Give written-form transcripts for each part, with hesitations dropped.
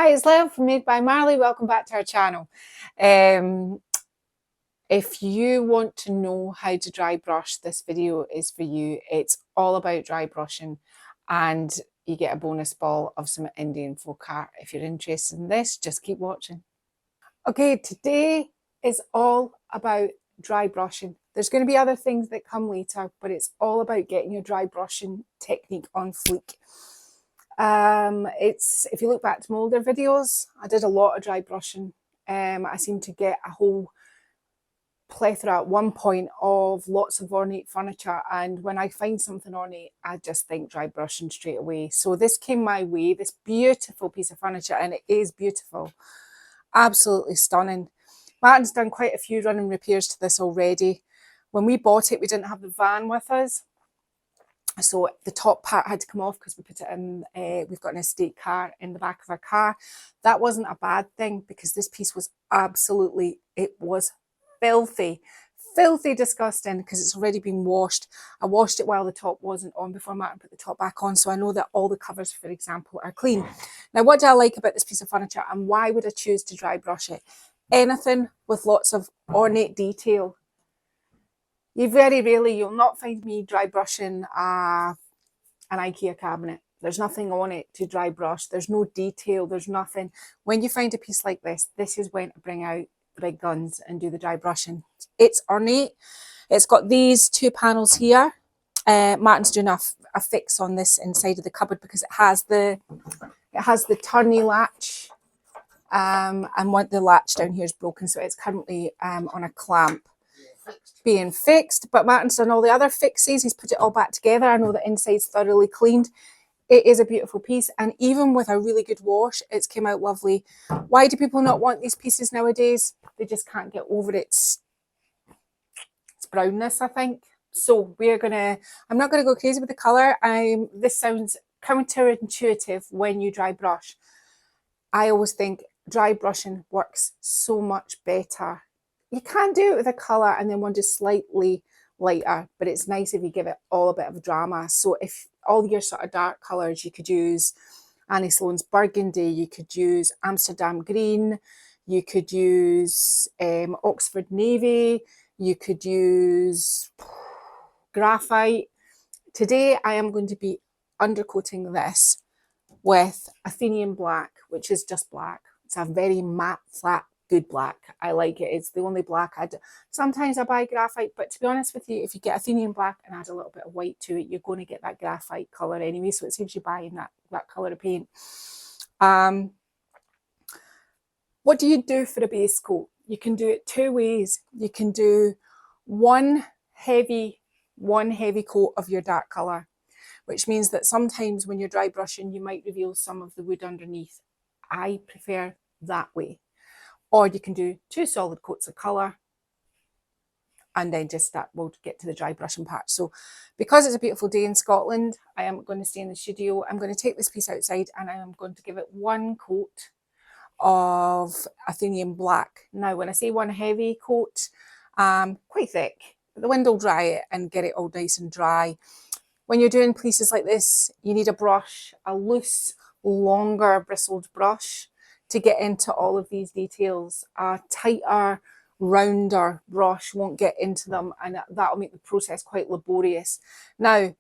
Hi, it's Len from Made by Marley. Welcome back to our channel. If you want to know how to dry brush, this video is for you. It's all about dry brushing and you get a bonus ball of some Indian folk art. If you're interested in this, just keep watching. Okay, today is all about dry brushing. There's going to be other things that come later, but it's all about getting your dry brushing technique on fleek. If you look back to my older videos, I did a lot of dry brushing. I seem to get a whole plethora at one point of lots of ornate furniture, and when I find something ornate, I just think dry brushing straight away. So this came my way, this beautiful piece of furniture, and it is beautiful, absolutely stunning. Martin's done quite a few running repairs to this already. When we bought it, we didn't have the van with us, so the top part had to come off because we put it in, we've got an estate car in the back of our car. That wasn't a bad thing because this piece was absolutely, it was filthy disgusting because it's already been washed. I washed it while the top wasn't on before Martin put the top back on, so I know that all the covers, for example, are clean. Now, what do I like about this piece of furniture and why would I choose to dry brush it? Anything with lots of ornate detail. You'll not find me dry brushing an IKEA cabinet. There's nothing on it to dry brush. There's no detail. There's nothing. When you find a piece like this, this is when to bring out the big guns and do the dry brushing. It's ornate. It's got these two panels here. Martin's doing a fix on this inside of the cupboard because it has the turny latch, and the latch down here is broken, so it's currently on a clamp being fixed. But Martin's done all the other fixes. He's put it all back together. I know the inside's thoroughly cleaned. It is a beautiful piece, and even with a really good wash, it's came out lovely. Why do people not want these pieces nowadays? They just can't get over its brownness, I think. So I'm not gonna go crazy with the colour. This sounds counterintuitive when you dry brush. I always think dry brushing works so much better. You can do it with a colour and then one just slightly lighter, but it's nice if you give it all a bit of drama. So if all your sort of dark colours, you could use Annie Sloan's Burgundy, you could use Amsterdam Green, you could use Oxford Navy, you could use Graphite. Today I am going to be undercoating this with Athenian Black, which is just black. It's a very matte, flat, good black. I like it. It's the only black I do. Sometimes I buy Graphite, but to be honest with you, if you get Athenian Black and add a little bit of white to it, you're going to get that Graphite colour anyway, so it saves you buying that colour of paint. What do you do for a base coat? You can do it two ways. You can do one heavy coat of your dark colour, which means that sometimes when you're dry brushing, you might reveal some of the wood underneath. I prefer that way. Or you can do two solid coats of colour and then we'll get to the dry brushing part. So because it's a beautiful day in Scotland, I am going to stay in the studio. I'm going to take this piece outside and I am going to give it one coat of Athenian Black. Now, when I say one heavy coat, quite thick, the wind will dry it and get it all nice and dry. When you're doing pieces like this, you need a brush, a loose, longer bristled brush to get into all of these details. A tighter, rounder brush won't get into them, and that'll make the process quite laborious. Now,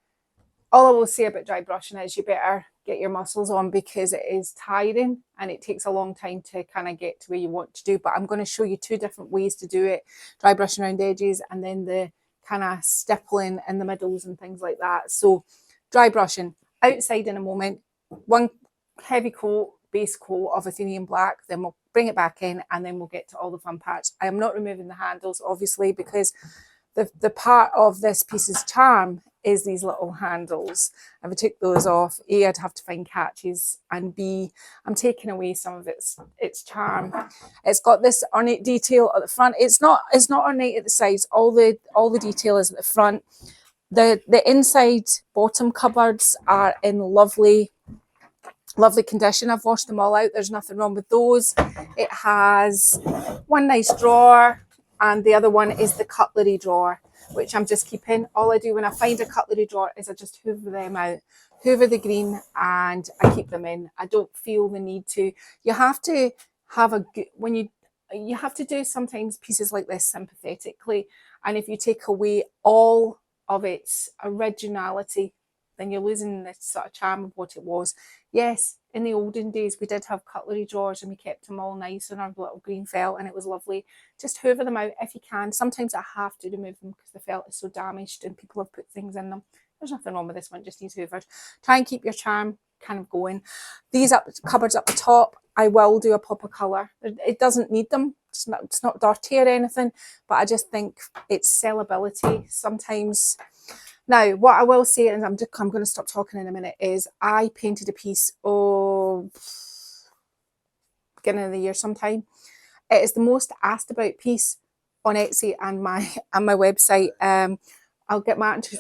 all I will say about dry brushing is you better get your muscles on because it is tiring and it takes a long time to kind of get to where you want to do. But I'm going to show you two different ways to do it. Dry brushing around edges and then the kind of stippling in the middles and things like that. So dry brushing outside in a moment. One heavy coat, base coat of Athenian Black, then we'll bring it back in and then we'll get to all the fun parts. I am not removing the handles, obviously, because the part of this piece's charm is these little handles. If I took those off, A, I'd have to find catches, and B, I'm taking away some of its charm. It's got this ornate detail at the front. It's not ornate at the sides. All the detail is at the front. The inside bottom cupboards are in lovely condition. I've washed them all out. There's nothing wrong with those. It has one nice drawer and the other one is the cutlery drawer, which I'm just keeping. All I do when I find a cutlery drawer is I just hoover them out. hoover the green and I keep them in. I don't feel the need to. You have to have a good, when you have to do sometimes pieces like this sympathetically, and if you take away all of its originality, then you're losing the sort of charm of what it was. Yes, in the olden days we did have cutlery drawers and we kept them all nice on our little green felt and it was lovely. Just hoover them out if you can. Sometimes I have to remove them because the felt is so damaged and people have put things in them. There's nothing wrong with this one, just needs hoovered. Try and keep your charm kind of going. These cupboards up the top, I will do a pop of colour. It doesn't need them. It's not dirty or anything, but I just think it's sellability sometimes. Now, what I will say, and I'm going to stop talking in a minute, is I painted a piece, beginning of the year sometime. It is the most asked about piece on Etsy and my website. I'll get Martin to...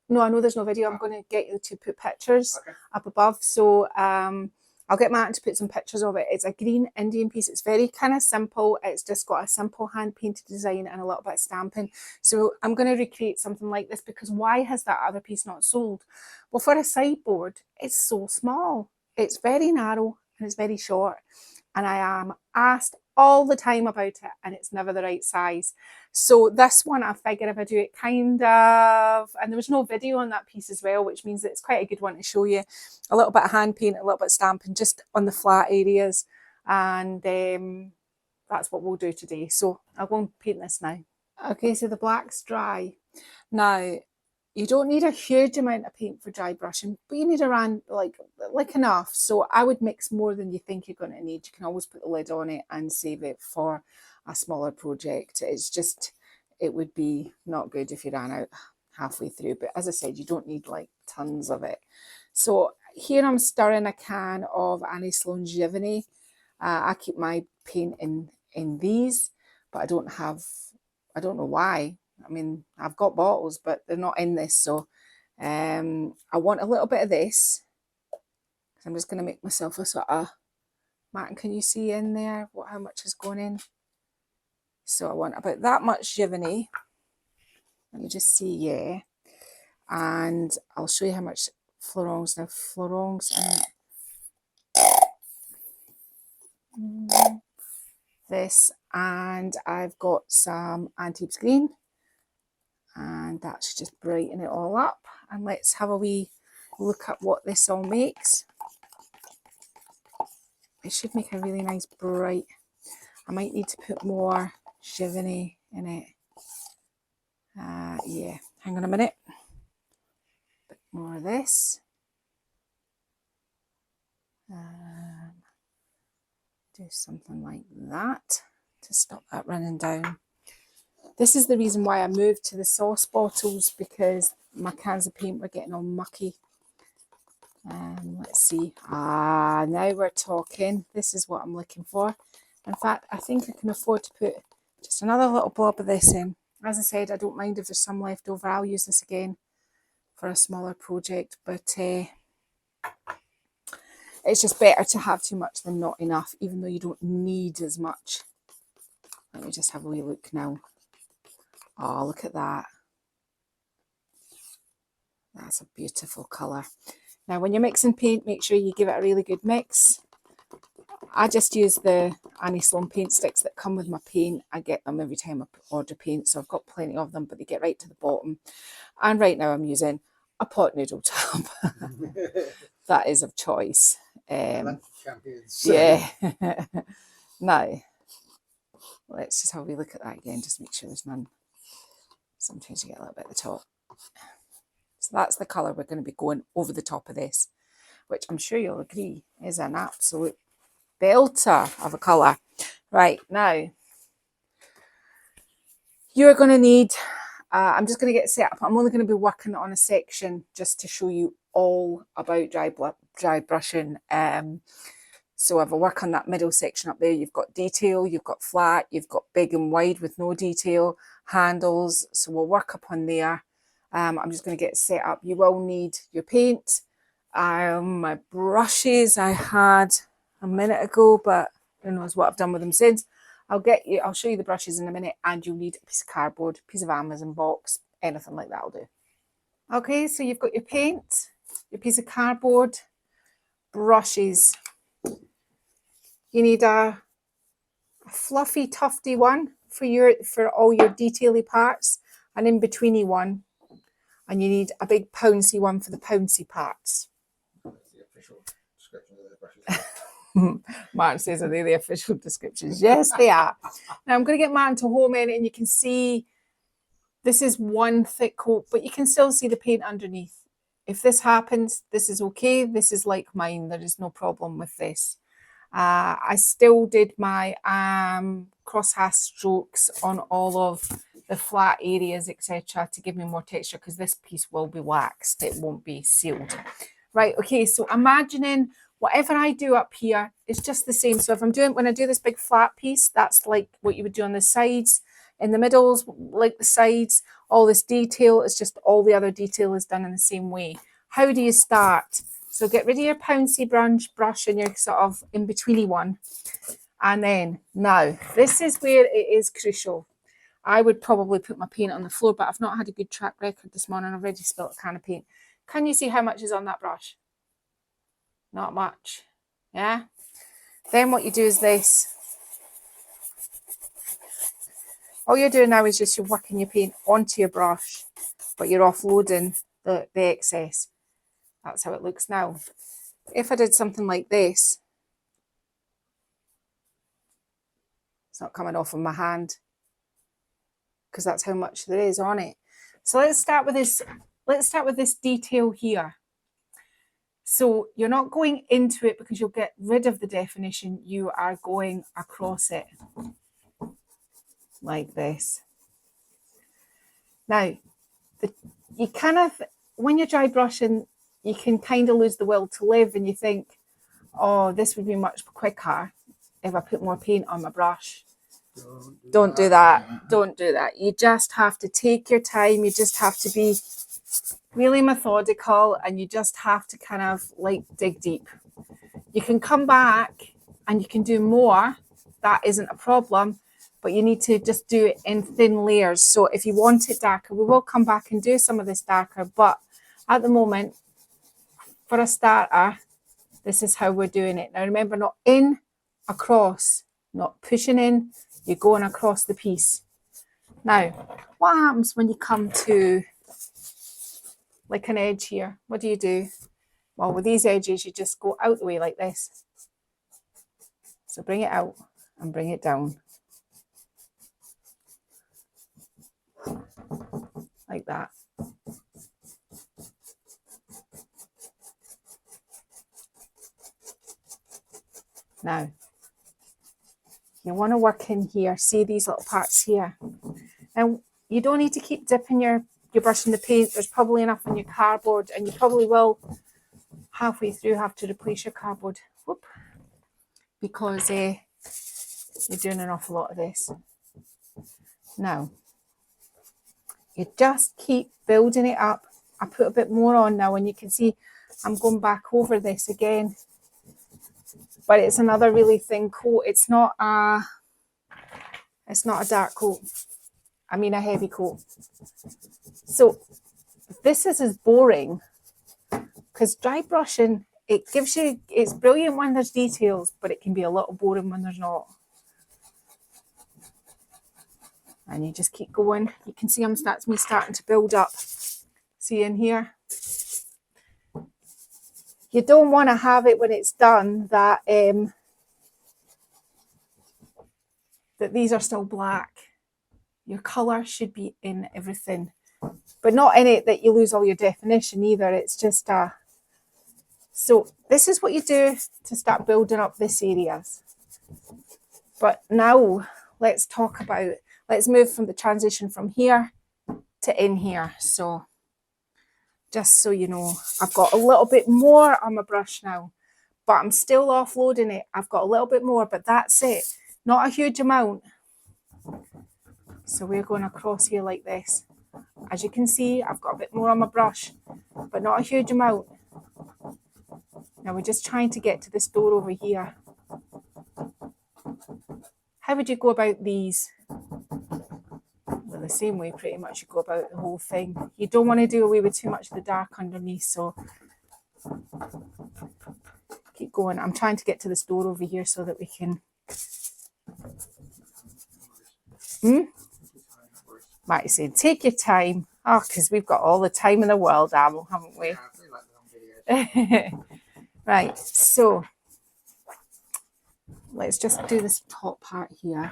No, I know there's no video. I'm going to get you to put pictures up above. So I'll get Martin to put some pictures of it. It's a green Indian piece. It's very kind of simple. It's just got a simple hand-painted design and a little bit of stamping. So I'm going to recreate something like this because why has that other piece not sold? Well, for a sideboard, it's so small. It's very narrow and it's very short. And I am asked all the time about it and it's never the right size. So this one, I figure if I do it kind of, and there was no video on that piece as well, which means that it's quite a good one to show you. A little bit of hand paint, a little bit of stamping just on the flat areas. And that's what we'll do today. So I'll go and paint this now. Okay, so the black's dry. Now, you don't need a huge amount of paint for dry brushing, but you need around like enough. So I would mix more than you think you're going to need. You can always put the lid on it and save it for a smaller project. It's just, it would be not good if you ran out halfway through. But as I said, you don't need like tons of it. So here I'm stirring a can of Annie Sloan's Giverny. I keep my paint in these, but I don't know why. I mean, I've got bottles, but they're not in this. So I want a little bit of this. I'm just going to make myself a sort of... Martin, can you see in there how much is going in? So I want about that much Giverny. Let me just see, yeah. And I'll show you how much Florence. Now, Florence... this, and I've got some Antibes Green. And that should just brighten it all up. And let's have a wee look at what this all makes. It should make a really nice bright... I might need to put more Giverny in it. Yeah, hang on a minute. A bit more of this. Do something like that to stop that running down. This is the reason why I moved to the sauce bottles, because my cans of paint were getting all mucky. Let's see. Now we're talking. This is what I'm looking for. In fact, I think I can afford to put just another little blob of this in. As I said, I don't mind if there's some left over. I'll use this again for a smaller project, but it's just better to have too much than not enough, even though you don't need as much. Let me just have a wee look now. Oh, look at that. That's a beautiful colour. Now, when you're mixing paint, make sure you give it a really good mix. I just use the Annie Sloan paint sticks that come with my paint. I get them every time I order paint, so I've got plenty of them, but they get right to the bottom. And right now I'm using a pot noodle tub. That is of choice. Yeah. Now, let's just have a wee look at that again, just make sure there's none. Sometimes you get a little bit at the top. So that's the colour we're going to be going over the top of this, which I'm sure you'll agree is an absolute belter of a colour. Right, now, you're going to need, I'm just going to get set up. I'm only going to be working on a section just to show you all about dry brushing. So if I work on that middle section up there, you've got detail, you've got flat, you've got big and wide with no detail, handles. So we'll work up on there. I'm just going to get set up. You will need your paint. My brushes I had a minute ago, but who knows what I've done with them since. I'll show you the brushes in a minute, and you'll need a piece of cardboard, piece of Amazon box, anything like that will do. Okay, so you've got your paint. your piece of cardboard, brushes. You need a fluffy, tufty one for all your detaily parts, an in-betweeny one, and you need a big pouncy one for the pouncy parts. Martin says, are they the official descriptions? Yes, they are. Now I'm going to get Martin to home in, and you can see this is one thick coat, but you can still see the paint underneath. If this happens, this is okay. This is like mine. There is no problem with this. I still did my crosshatch strokes on all of the flat areas, etc., to give me more texture, because this piece will be waxed. It won't be sealed. Right, okay, so imagining whatever I do up here is just the same. So if I'm doing, when I do this big flat piece, that's like what you would do on the sides. In the middles, like the sides, all this detail is just all the other detail is done in the same way. How do you start? So get rid of your pouncy brush and your sort of in-betweeny one. And then, now, this is where it is crucial. I would probably put my paint on the floor, but I've not had a good track record this morning. I've already spilt a can of paint. Can you see how much is on that brush? Not much. Yeah? Then what you do is this. All you're doing now is just you're working your paint onto your brush, but you're offloading the excess. That's how it looks now. If I did something like this, it's not coming off of my hand, because that's how much there is on it. So let's start with this. Let's start with this detail here. So you're not going into it because you'll get rid of the definition. You are going across it like this. Now, you kind of, when you're dry brushing, you can kind of lose the will to live, and you think, oh, this would be much quicker if I put more paint on my brush. Don't do that. Don't do that. You just have to take your time. You just have to be really methodical, and you just have to kind of like dig deep. You can come back and you can do more. That isn't a problem, but you need to just do it in thin layers. So if you want it darker, we will come back and do some of this darker, but at the moment, for a starter, this is how we're doing it. Now remember, not in, across, not pushing in, you're going across the piece. Now, what happens when you come to like an edge here? What do? Well, with these edges, you just go out the way like this. So bring it out and bring it down. Like that. Now, you want to work in here. See these little parts here. Now, you don't need to keep dipping your brush in the paint. There's probably enough on your cardboard, and you probably will halfway through have to replace your cardboard. Whoop. Because you're doing an awful lot of this. Now, you just keep building it up. I put a bit more on now, and you can see I'm going back over this again. But it's another really thin coat. It's not a dark coat. I mean a heavy coat. So this is as boring, because dry brushing, it gives you, it's brilliant when there's details, but it can be a little boring when there's not. And you just keep going. You can see that's me starting to build up. See in here? You don't want to have it when it's done that that these are still black. Your colour should be in everything, but not in it that you lose all your definition either. It's just so this is what you do to start building up this area. But now let's move from the transition from here to in here. So just so you know, I've got a little bit more on my brush now, but I'm still offloading it. I've got a little bit more, but that's it. Not a huge amount. So we're going across here like this. As you can see, I've got a bit more on my brush, but not a huge amount. Now we're just trying to get to this door over here. How would you go about these? Well, the same way pretty much you go about the whole thing. You don't want to do away with too much of the dark underneath, so Keep going. I'm trying to get to this door over here so that we can... Marty said, take your time. Oh, because we've got all the time in the world, Amo, haven't we? Right, so let's just do this top part here.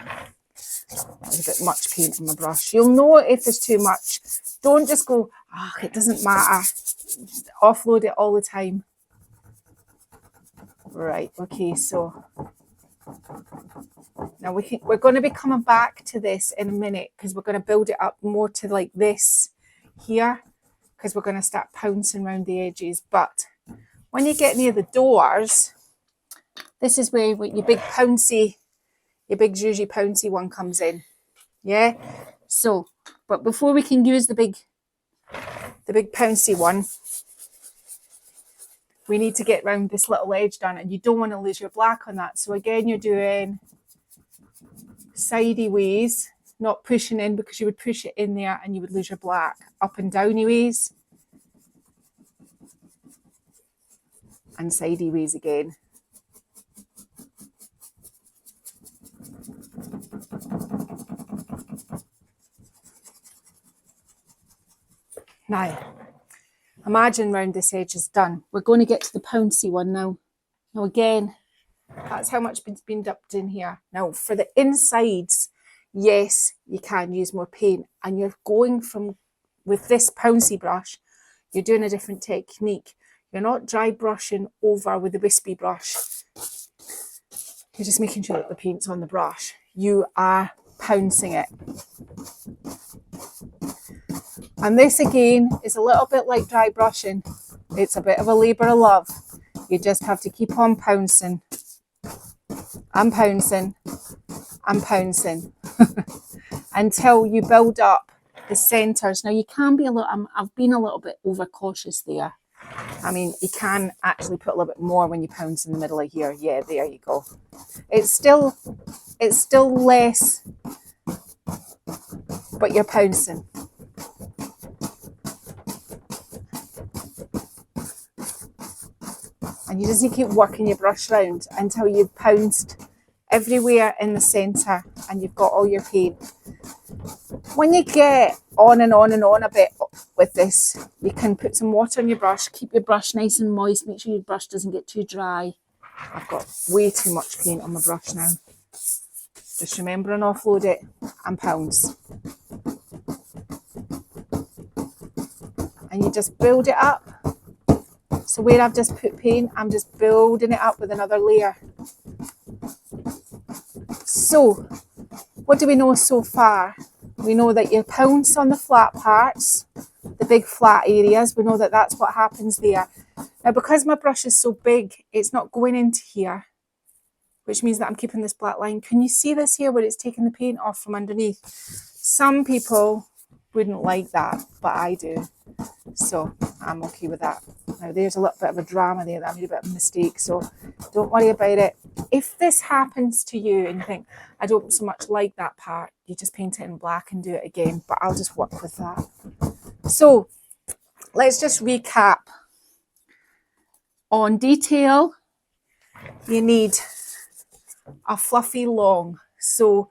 There's a bit much paint on my brush. You'll know if there's too much. Don't just go, oh, it doesn't matter. Just offload it all the time. Right, okay, so now we're going to be coming back to this in a minute because we're going to build it up more to like this here because we're going to start pouncing around the edges. But when you get near the doors, this is where your big pouncy, your big zhuzhy pouncy one comes in. Yeah. So, but before we can use the big pouncy one, we need to get round this little edge done, and you don't want to lose your black on that. So again, you're doing sidey ways, not pushing in because you would push it in there and you would lose your black. Up and downy ways. And sidey ways again. Now, imagine round this edge is done. We're going to get to the pouncy one now. Now again, that's how much has been dumped in here. Now for the insides, yes, you can use more paint, and you're going from, with this pouncy brush, you're doing a different technique. You're not dry brushing over with the wispy brush. You're just making sure that the paint's on the brush. You are pouncing it. And this again is a little bit like dry brushing. It's a bit of a labour of love. You just have to keep on pouncing. And pouncing. And pouncing. Until you build up the centres. Now you can be a little, I've been a little bit overcautious there. I mean, you can actually put a little bit more when you pounce in the middle of here. Yeah, there you go. It's still less, but you're pouncing. And you just need to keep working your brush round until you've pounced everywhere in the centre and you've got all your paint. When you get on and on and on a bit with this, you can put some water on your brush, keep your brush nice and moist, make sure your brush doesn't get too dry. I've got way too much paint on my brush now. Just remember and offload it and pounce. And you just build it up. So where I've just put paint, I'm just building it up with another layer. So, what do we know so far? We know that you pounce on the flat parts, the big flat areas. We know that that's what happens there. Now, because my brush is so big, it's not going into here, which means that I'm keeping this black line. Can you see this here where it's taking the paint off from underneath? Some people wouldn't like that, but I do. So I'm okay with that. Now there's a little bit of a drama there that I made a bit of a mistake, so don't worry about it. If this happens to you and you think, I don't so much like that part, you just paint it in black and do it again, but I'll just work with that. So let's just recap. On detail, you need a fluffy long. So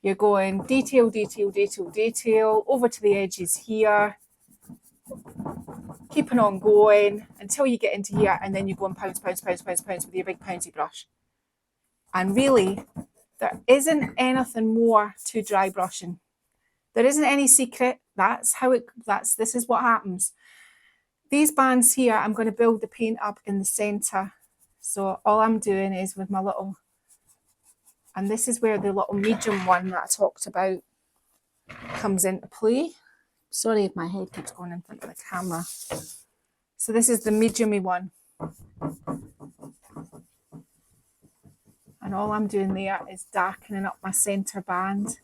you're going detail, detail, detail, detail, over to the edges here, keeping on going until you get into here, and then you go and pounce, pounce, pounce, pounce, pounce with your big pouncy brush. And really, there isn't anything more to dry brushing. There isn't any secret. This is what happens. These bands here, I'm going to build the paint up in the centre. So all I'm doing is with my little, and this is where the little medium one that I talked about comes into play. Sorry if my head keeps going in front of the camera. So this is the medium-y one. And all I'm doing there is darkening up my centre band.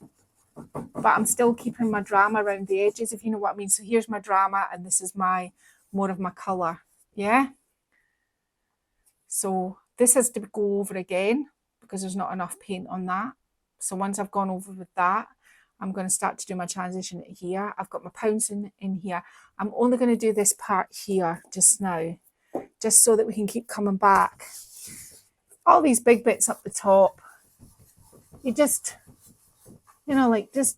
But I'm still keeping my drama around the edges, if you know what I mean. So here's my drama and this is more of my colour. Yeah? So this has to go over again because there's not enough paint on that. So once I've gone over with that, I'm going to start to do my transition here. I've got my pouncing in here. I'm only going to do this part here just now just so that we can keep coming back. All these big bits up the top, you just, you know, like it's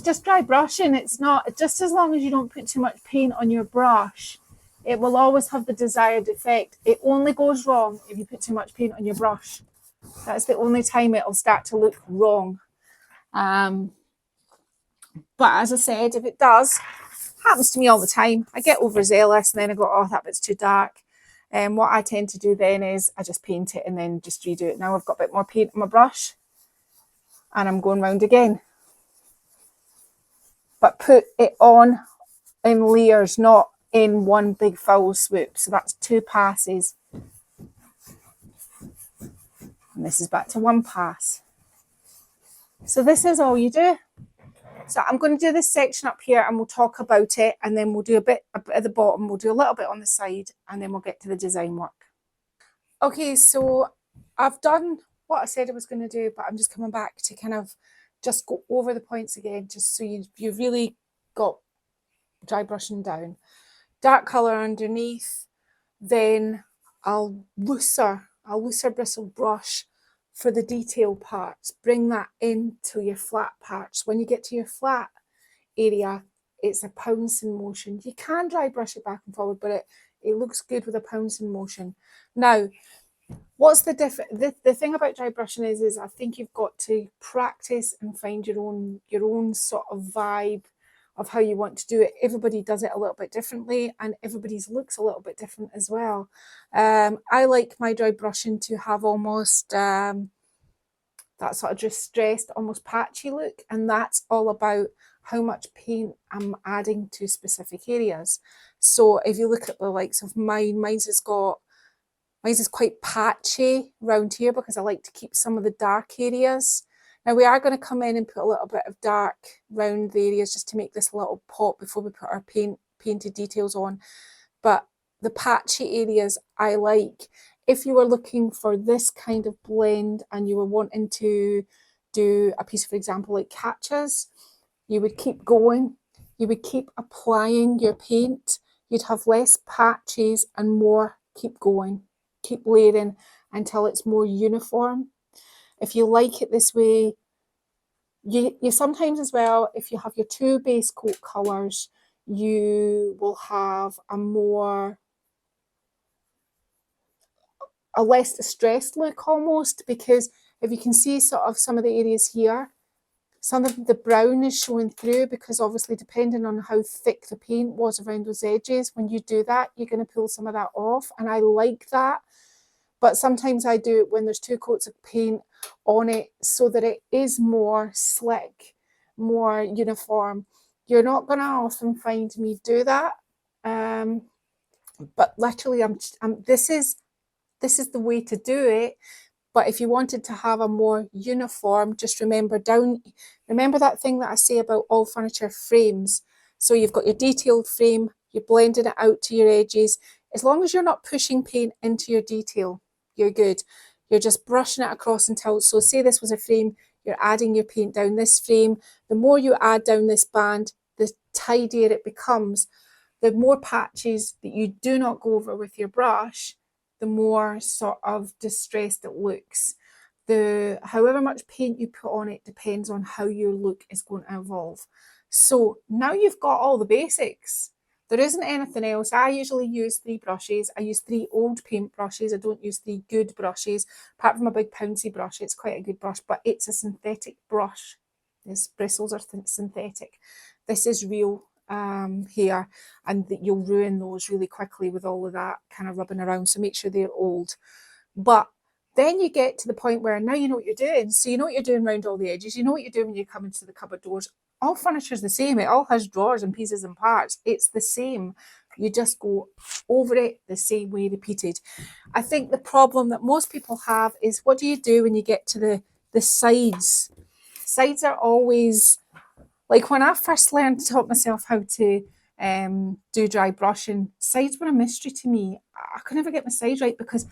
just dry brushing. It's not, just as long as you don't put too much paint on your brush, it will always have the desired effect. It only goes wrong if you put too much paint on your brush. That's the only time it'll start to look wrong. But as I said, if it does, happens to me all the time. I get overzealous and then I go, oh, that bit's too dark. And what I tend to do then is I just paint it and then just redo it. Now I've got a bit more paint on my brush and I'm going round again. But put it on in layers, not in one big foul swoop. So that's 2 passes. And this is back to 1 pass. So this is all you do. So I'm going to do this section up here and we'll talk about it, and then we'll do a bit at the bottom, we'll do a little bit on the side, and then we'll get to the design work. Okay, so I've done what I said I was going to do, but I'm just coming back to kind of just go over the points again, just so you've really got dry brushing down. Dark colour underneath, then I'll looser bristle brush for the detail parts. Bring that into your flat parts. When you get to your flat area, it's a pouncing motion. You can dry brush it back and forward, but it looks good with a pouncing motion. Now, what's the thing about dry brushing is I think you've got to practice and find your own sort of vibe of how you want to do it. Everybody does it a little bit differently, and everybody's looks a little bit different as well. I like my dry brushing to have almost that sort of distressed, almost patchy look, and that's all about how much paint I'm adding to specific areas. So if you look at the likes of mine's is quite patchy around here because I like to keep some of the dark areas. Now we are going to come in and put a little bit of dark round the areas just to make this a little pop before we put our painted details on. But the patchy areas I like. If you were looking for this kind of blend and you were wanting to do a piece, for example, like Catches, you would keep going. You would keep applying your paint. You'd have less patches and more keep going. Keep layering until it's more uniform. If you like it this way, you sometimes as well, if you have your 2 base coat colours, you will have a less distressed look almost, because if you can see sort of some of the areas here, some of the brown is showing through because obviously depending on how thick the paint was around those edges, when you do that, you're going to pull some of that off, and I like that. But sometimes I do it when there's 2 coats of paint on it so that it is more slick, more uniform. You're not going to often find me do that. But literally, this is the way to do it. But if you wanted to have a more uniform, just remember that thing that I say about all furniture frames. So you've got your detailed frame, you're blending it out to your edges. As long as you're not pushing paint into your detail, you're good. You're just brushing it across until, so say this was a frame, you're adding your paint down this frame. The more you add down this band, the tidier it becomes. The more patches that you do not go over with your brush, the more sort of distressed it looks. However much paint you put on it depends on how your look is going to evolve. So now you've got all the basics. There isn't anything else. I usually use 3 brushes. I use 3 old paint brushes. I don't use 3 good brushes. Apart from a big pouncy brush, it's quite a good brush, but it's a synthetic brush. These bristles are synthetic. This is real here, and that you'll ruin those really quickly with all of that kind of rubbing around. So make sure they're old. But then you get to the point where now you know what you're doing. So you know what you're doing around all the edges. You know what you're doing when you come into the cupboard doors. All furniture is the same. It all has drawers and pieces and parts. It's the same. You just go over it the same way, repeated. I think the problem that most people have is, what do you do when you get to the sides? Sides are always, like when I first learned to taught myself how to do dry brushing, sides were a mystery to me. I could never get my sides right because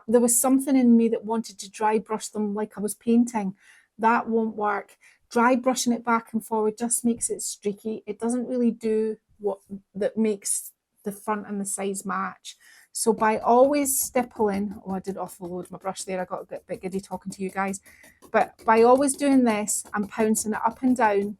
there was something in me that wanted to dry brush them like I was painting. That won't work. Dry brushing it back and forward just makes it streaky. It doesn't really do what that makes the front and the sides match. So by always stippling, oh, I did offload my brush there, I got a bit giddy talking to you guys, but by always doing this and pouncing it up and down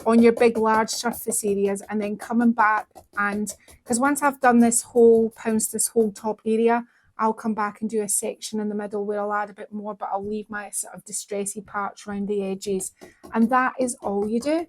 on your big large surface areas, and then coming back, and because once I've done this whole top area, I'll come back and do a section in the middle where I'll add a bit more, but I'll leave my sort of distressy parts around the edges, and that is all you do.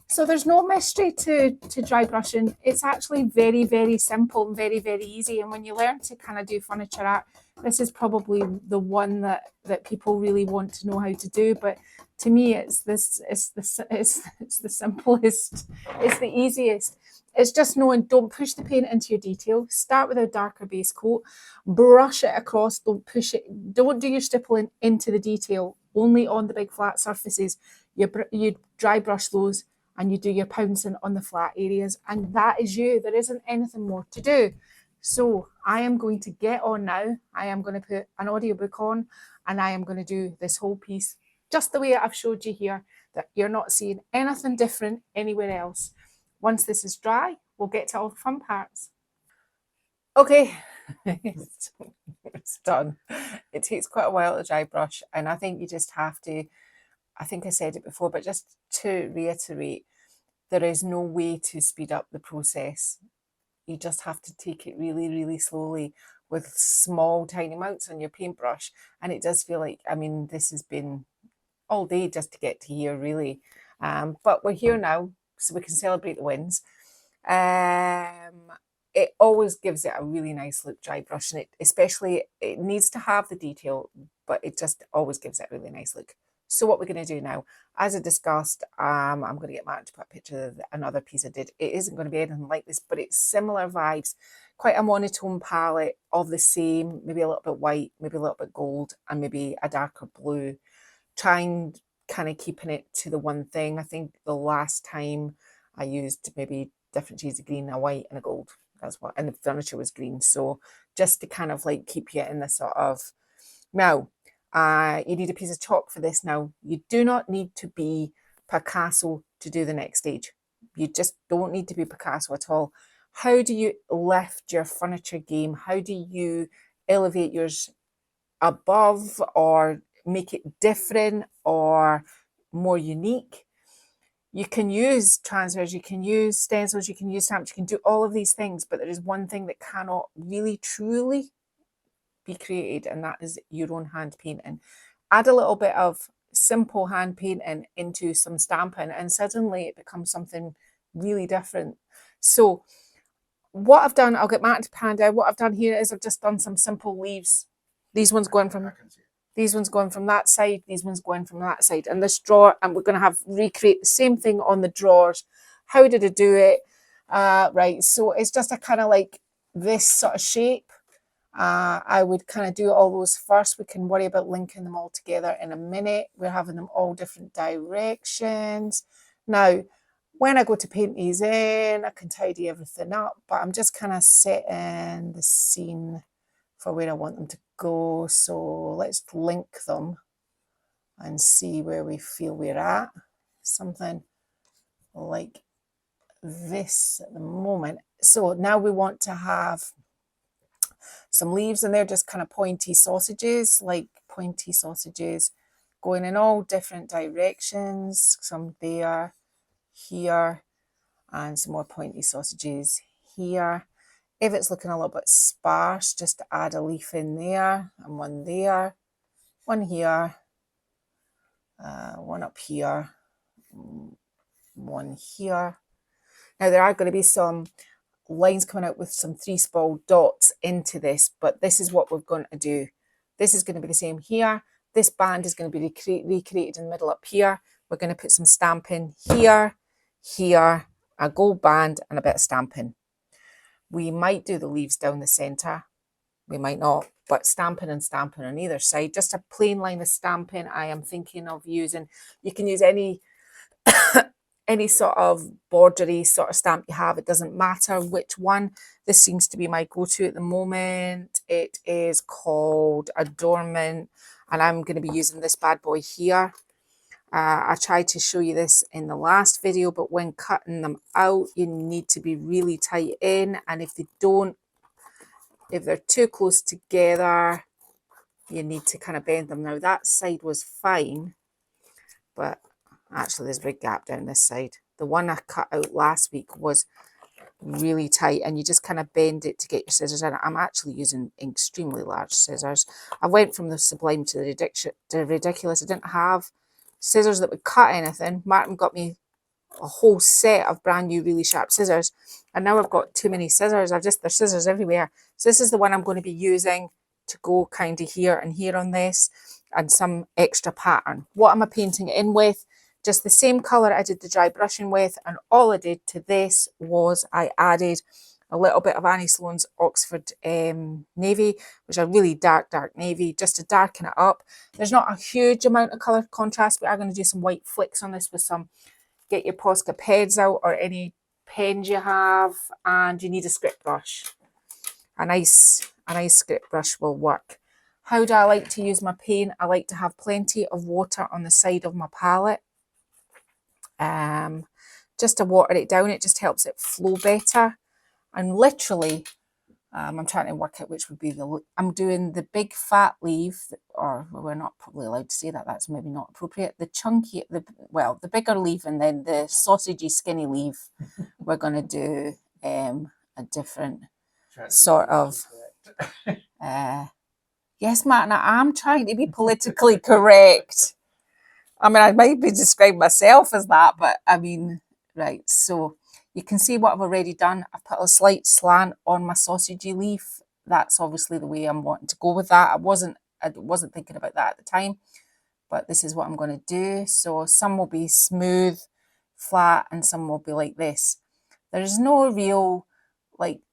So there's no mystery to dry brushing. It's actually very, very simple and very, very easy. And when you learn to kind of do furniture art, this is probably the one that people really want to know how to do. But to me, it's the simplest. It's the easiest. It's just knowing, don't push the paint into your detail. Start with a darker base coat, brush it across, don't push it, don't do your stippling into the detail, only on the big flat surfaces. You dry brush those, and you do your pouncing on the flat areas, and that is you. There isn't anything more to do. So I am going to get on now. I am going to put an audiobook on, and I am going to do this whole piece just the way I've showed you here, that you're not seeing anything different anywhere else. Once this is dry, we'll get to all the fun parts. Okay, it's done. It takes quite a while to dry brush, and I think you just have to, I think I said it before, but just to reiterate, there is no way to speed up the process. You just have to take it really, really slowly with small, tiny amounts on your paintbrush. And it does feel like, I mean, this has been all day just to get to here, really. But we're here now, so we can celebrate the wins. It always gives it a really nice look, dry brushing it, especially, it needs to have the detail, but it just always gives it a really nice look. So what we're going to do now, as I discussed, I'm going to get Matt to put a picture of another piece I did. It isn't going to be anything like this, but it's similar vibes, quite a monotone palette of the same, maybe a little bit white, maybe a little bit gold, and maybe a darker blue. Trying kind of keeping it to the one thing. I think the last time I used maybe different shades of green, a white and a gold. That's what, and the furniture was green. So just to kind of like keep you in the sort of, now, you need a piece of chalk for this now. You do not need to be Picasso to do the next stage. You just don't need to be Picasso at all. How do you lift your furniture game? How do you elevate yours above or make it different or more unique? You can use transfers, you can use stencils, you can use stamps, you can do all of these things, but there is one thing that cannot really truly be created, and that is your own hand painting. Add a little bit of simple hand painting into some stamping, and suddenly it becomes something really different. So what I've done, I'll get Matt to pan down. What I've done here is I've just done some simple leaves. These ones going from that side, these ones going from that side, and this drawer, and we're going to have recreate the same thing on the drawers. How did I do it? Right, so it's just a kind of like this sort of shape. I would kind of do all those first. We can worry about linking them all together in a minute. We're having them all different directions. Now, when I go to paint these in, I can tidy everything up, but I'm just kind of setting the scene for where I want them to go. So let's link them and see where we feel we're at. Something like this at the moment. So now we want to have some leaves, and they're just kind of pointy sausages, going in all different directions. Some there, here, and some more pointy sausages here. If it's looking a little bit sparse, just add a leaf in there, and one there, one here, one up here, one here. Now there are going to be some lines coming out with some 3 small dots into this, but this is what we're going to do. This is going to be the same here. This band is going to be recreated in the middle up here. We're going to put some stamping here, here, a gold band, and a bit of stamping. We might do the leaves down the centre. We might not, but stamping and stamping on either side. Just a plain line of stamping I am thinking of using. You can use any any sort of bordery sort of stamp you have. It doesn't matter which one. This seems to be my go-to at the moment. It is called Adornment, and I'm going to be using this bad boy here. I tried to show you this in the last video, but when cutting them out, you need to be really tight in, and if they're too close together, you need to kind of bend them. Now that side was fine, but actually there's a big gap down this side. The one I cut out last week was really tight, and you just kind of bend it to get your scissors in. I'm actually using extremely large scissors. I went from the sublime to the ridiculous. I didn't have scissors that would cut anything. Martin got me a whole set of brand new really sharp scissors, and now I've got too many scissors. There's scissors everywhere. So this is the one I'm going to be using to go kind of here and here on this, and some extra pattern. What am I painting it in with? Just the same colour I did the dry brushing with, and all I did to this was I added a little bit of Annie Sloane's Oxford Navy, which is a really dark navy, just to darken it up. There's not a huge amount of colour contrast, but I'm going to do some white flicks on this with some, get your Posca pens out or any pens you have, and you need a script brush. A nice script brush will work. How do I like to use my paint? I like to have plenty of water on the side of my palette. Just to water it down, it just helps it flow better. And literally, I'm trying to work out which would be I'm doing the big fat leaf, or we're not probably allowed to say that, that's maybe not appropriate. The chunky, the bigger leaf, and then the sausagey skinny leaf, we're going to do a different sort of, yes, Martin, I am trying to be politically correct. I mean, I might be describing myself as that, but I mean, right, so you can see what I've already done. I've put a slight slant on my sausagey leaf. That's obviously the way I'm wanting to go with that. I wasn't thinking about that at the time, but this is what I'm going to do. So some will be smooth, flat, and some will be like this. There's no real,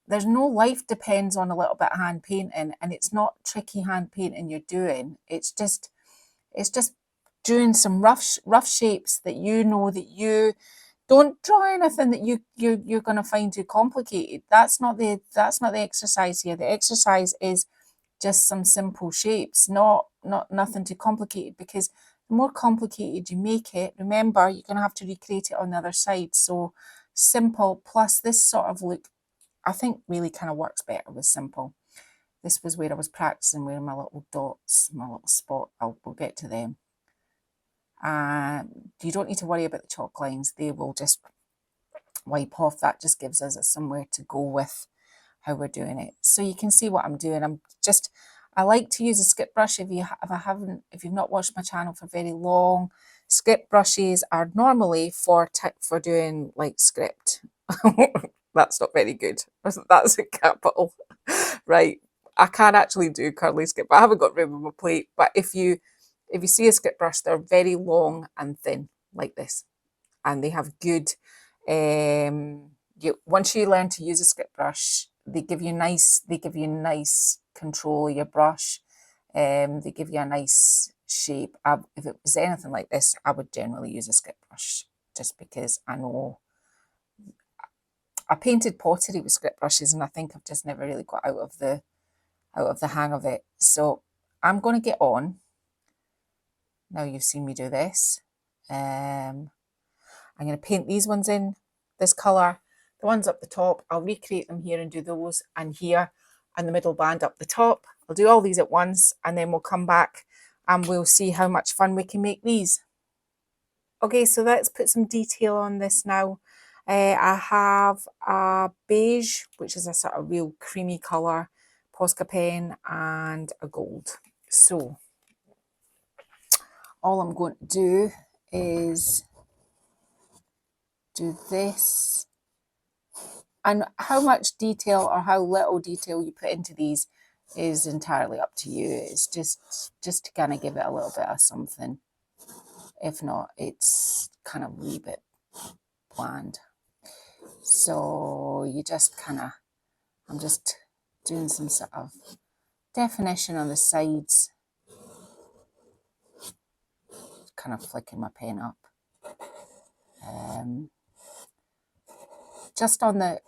there's no life depends on a little bit of hand painting, and it's not tricky hand painting you're doing. It's just doing some rough shapes that you know that you don't draw anything that you're going to find too complicated. That's not the exercise here. The exercise is just some simple shapes, nothing too complicated, because the more complicated you make it, remember, you're going to have to recreate it on the other side. So simple plus this sort of look, I think really kind of works better with simple. This was where I was practicing where my little dots, my little spot, we'll get to them. You don't need to worry about the chalk lines. They will just wipe off. That just gives us somewhere to go with how we're doing it. So you can see what I'm doing. I like to use a script brush. If you've not watched my channel for very long, script brushes are normally for doing like script. That's not very good. That's a capital. Right. I can't actually do curly script, but I haven't got room on my plate. But if you see a script brush, they're very long and thin like this, and they have good, once you learn to use a script brush, they give you nice control of your brush. They give you a nice shape. If it was anything like this, I would generally use a script brush, just because I know I painted pottery with script brushes, and I think I've just never really got out of the hang of it. So I'm going to get on. Now you've seen me do this. I'm going to paint these ones in this colour. The ones up the top, I'll recreate them here and do those, and here, and the middle band up the top. I'll do all these at once, and then we'll come back and we'll see how much fun we can make these. Okay, so let's put some detail on this now. I have a beige, which is a sort of real creamy colour, Posca pen, and a gold. So all I'm going to do is do this. And how much detail or how little detail you put into these is entirely up to you. It's just to kind of give it a little bit of something. If not, it's kind of a wee bit bland. So you just kind of, I'm just doing some sort of definition on the sides. Kind of flicking my pen up.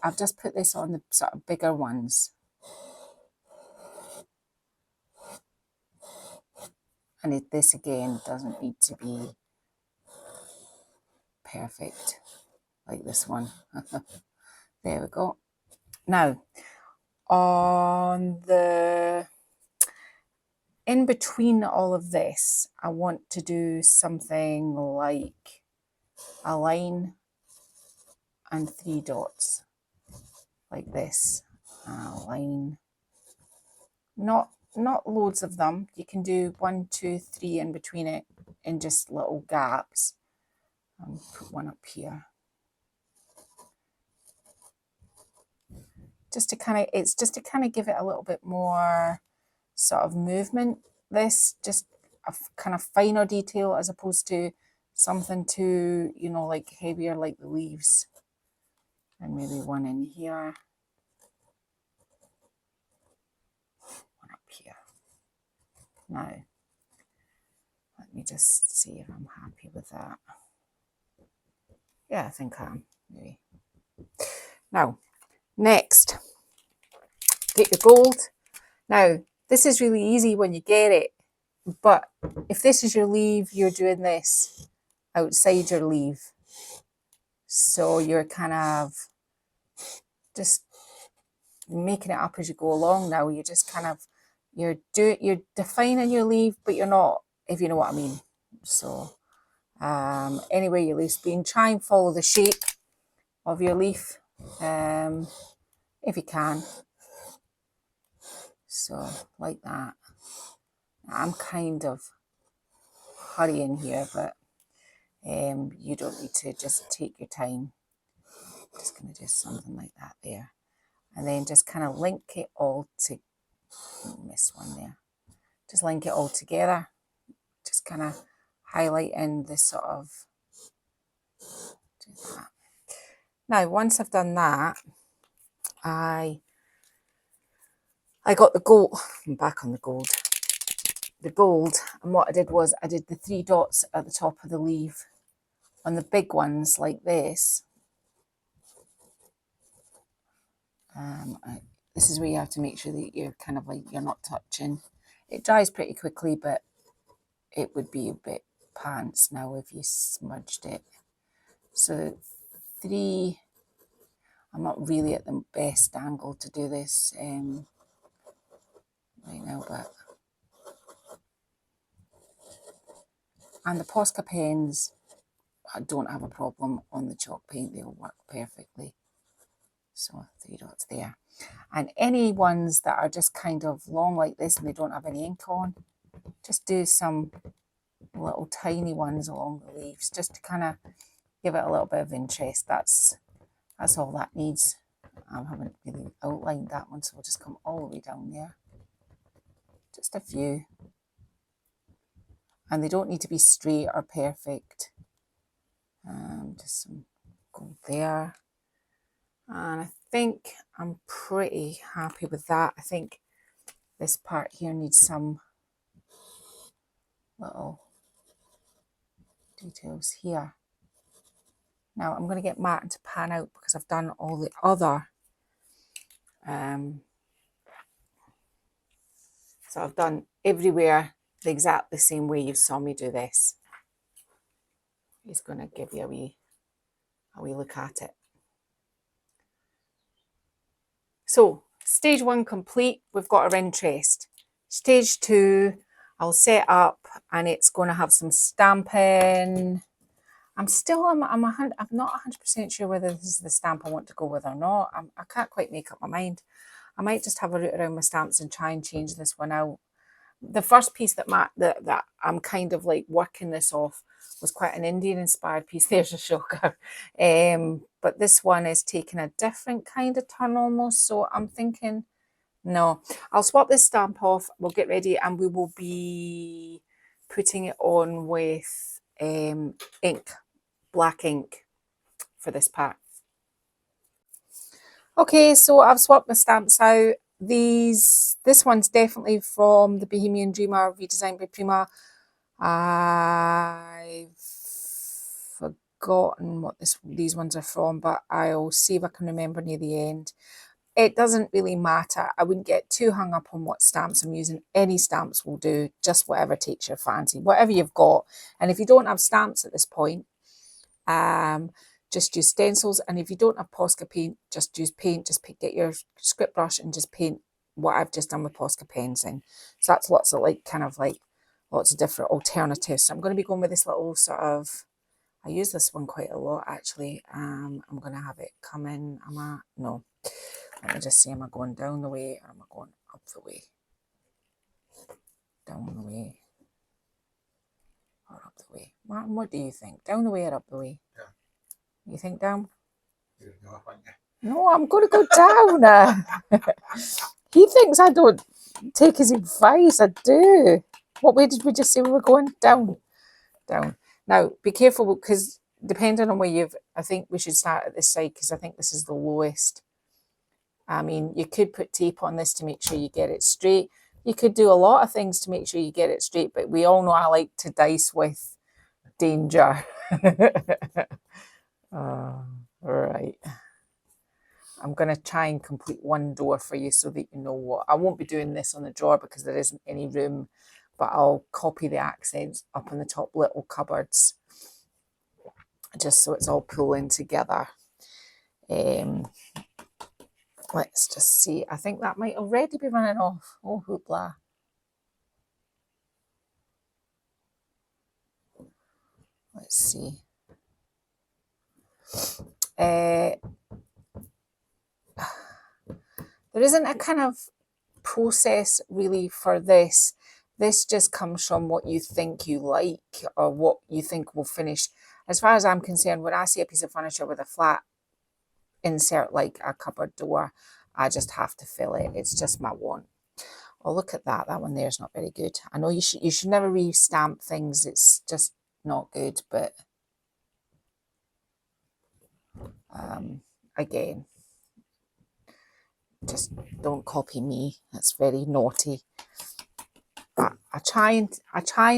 I've just put this on the sort of bigger ones. And this again doesn't need to be perfect, like this one. There we go. Now, on the in between all of this, I want to do something like a line and 3 dots, like this. A line, not loads of them. You can do 1, 2, 3 in between it in just little gaps. And put one up here. Just to kind of give it a little bit more sort of movement. This just a kind of finer detail as opposed to something too, you know, like heavier like the leaves. And maybe one in here. One up here. Now, let me just see if I'm happy with that. Yeah, I think I am, maybe. Now, next, get your gold. Now, this is really easy when you get it, but if this is your leaf, you're doing this outside your leaf. So you're kind of just making it up as you go along now. You're just kind of, you're defining your leaf, but you're not, if you know what I mean. So anyway, your leaf's been, try and follow the shape of your leaf, if you can. So like that. I'm kind of hurrying here, but you don't need to, just take your time. I'm just going to do something like that there. And then just kind of link it all to, miss one there. Just link it all together. Just kind of highlighting this sort of, do that. Now, once I've done that, I got the gold. I'm back on the gold. The gold, and what I did was I did the 3 dots at the top of the leaf on the big ones like this. This is where you have to make sure that you're kind of like, you're not touching. It dries pretty quickly, but it would be a bit pants now if you smudged it. So 3, I'm not really at the best angle to do this right now, but, and the Posca pens, I don't have a problem on the chalk paint, they'll work perfectly. So 3 dots there. And any ones that are just kind of long like this and they don't have any ink on, just do some little tiny ones along the leaves just to kind of give it a little bit of interest. That's all that needs. I haven't really outlined that one, so we'll just come all the way down there. Just a few. And they don't need to be straight or perfect. Just some gold there. And I think I'm pretty happy with that. I think this part here needs some little details here. Now I'm going to get Martin to pan out because I've done all the other. So I've done everywhere exactly the same way you saw me do this. He's going to give you a wee look at it. So stage 1 complete, we've got our interest. Stage 2, I'll set up and it's going to have some stamping. I'm not 100% sure whether this is the stamp I want to go with or not. I can't quite make up my mind. I might just have a root around my stamps and try and change this one out. The first piece that I'm kind of like working this off was quite an Indian inspired piece. There's a shocker. But this one is taking a different kind of turn almost. So I'm thinking, no, I'll swap this stamp off. We'll get ready and we will be putting it on with ink, black ink for this part. Okay, so I've swapped my stamps out. This one's definitely from the Bohemian Dreamer, redesigned by Prima. I've forgotten what these ones are from, but I'll see if I can remember near the end. It doesn't really matter. I wouldn't get too hung up on what stamps I'm using. Any stamps will do, just whatever takes your fancy, whatever you've got. And if you don't have stamps at this point, Just use stencils, and if you don't have Posca paint, just use paint. Just get your script brush and just paint what I've just done with Posca pens in. So that's lots of lots of different alternatives. So I'm going to be going with this little sort of, I use this one quite a lot actually. I'm going to have it come in. No, let me just see, am I going down the way or am I going up the way? Down the way or up the way? Martin, what do you think? Down the way or up the way? Yeah. You think down? No, I'm going to go down. He thinks I don't take his advice. I do. What way did we just say we were going? Down. Down. Now, be careful because depending on where I think we should start at this side because I think this is the lowest. I mean, you could put tape on this to make sure you get it straight. You could do a lot of things to make sure you get it straight, but we all know I like to dice with danger. Right. I'm going to try and complete one door for you so that you know what. I won't be doing this on the drawer because there isn't any room, but I'll copy the accents up in the top little cupboards just so it's all pulling together. Let's just see. I think that might already be running off. Oh, hoopla. Let's see. There isn't a kind of process really for this. This just comes from what you think you like or what you think will finish. As far as I'm concerned, when I see a piece of furniture with a flat insert like a cupboard door, I just have to fill it. It's just my want. Oh, look at that. That one there is not very good. I know you should never re-stamp things. It's just not good, but again, just don't copy me. That's very naughty. But I try and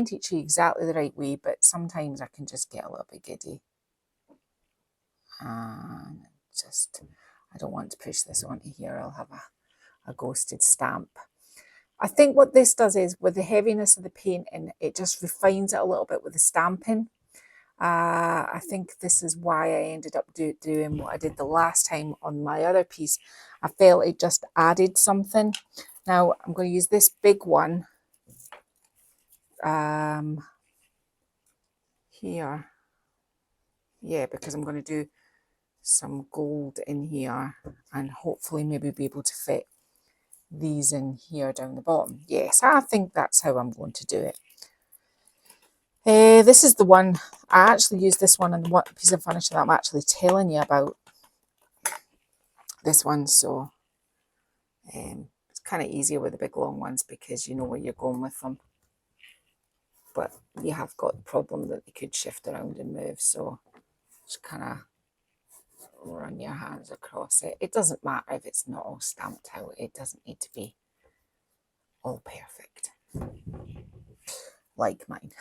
teach you exactly the right way, but sometimes I can just get a little bit giddy. And just, I don't want to push this onto here. I'll have a ghosted stamp. I think what this does is, with the heaviness of the paint, and it just refines it a little bit with the stamping. I think this is why I ended up doing what I did the last time on my other piece. I felt it just added something. Now I'm going to use this big one here. Yeah, because I'm going to do some gold in here and hopefully maybe be able to fit these in here down the bottom. Yes, I think that's how I'm going to do it. This is the one, I actually used this one on the piece of furniture that I'm actually telling you about. This one, so it's kind of easier with the big long ones because you know where you're going with them. But you have got the problem that they could shift around and move, so just kind of run your hands across it. It doesn't matter if it's not all stamped out. It doesn't need to be all perfect. Like mine.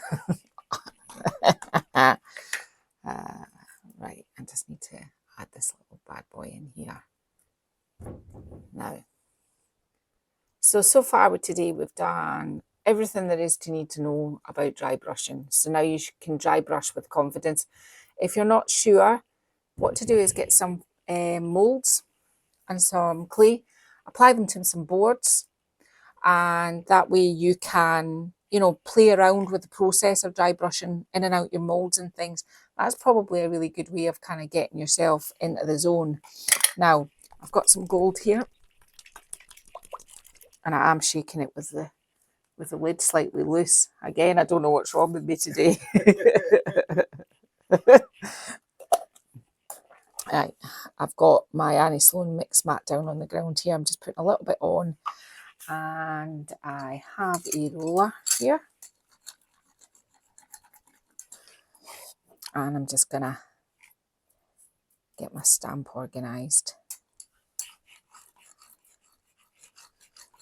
Right, I just need to add this little bad boy in here. Now, so far with today, we've done everything there is to need to know about dry brushing. So now you can dry brush with confidence. If you're not sure, what to do is get some molds and some clay, apply them to some boards, and that way you can, you know, play around with the process of dry brushing in and out your molds and things. That's probably a really good way of kind of getting yourself into the zone. Now, I've got some gold here, and I am shaking it with the lid slightly loose. Again, I don't know what's wrong with me today. Right, I've got my Annie Sloan mix mat down on the ground here. I'm just putting a little bit on, and I have a roller here, and I'm just gonna get my stamp organised.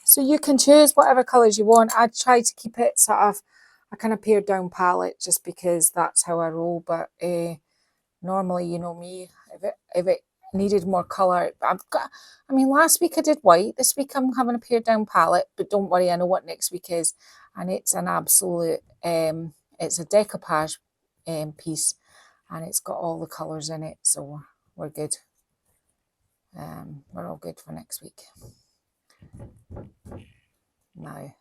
So you can choose whatever colours you want. I try to keep it sort of a kind of pared down palette just because that's how I roll, but normally, you know me, if it needed more colour, I mean, last week I did white. This week I'm having a pared down palette, but don't worry, I know what next week is, and it's an absolute, it's a decoupage piece, and it's got all the colours in it, so we're good. We're all good for next week. Now,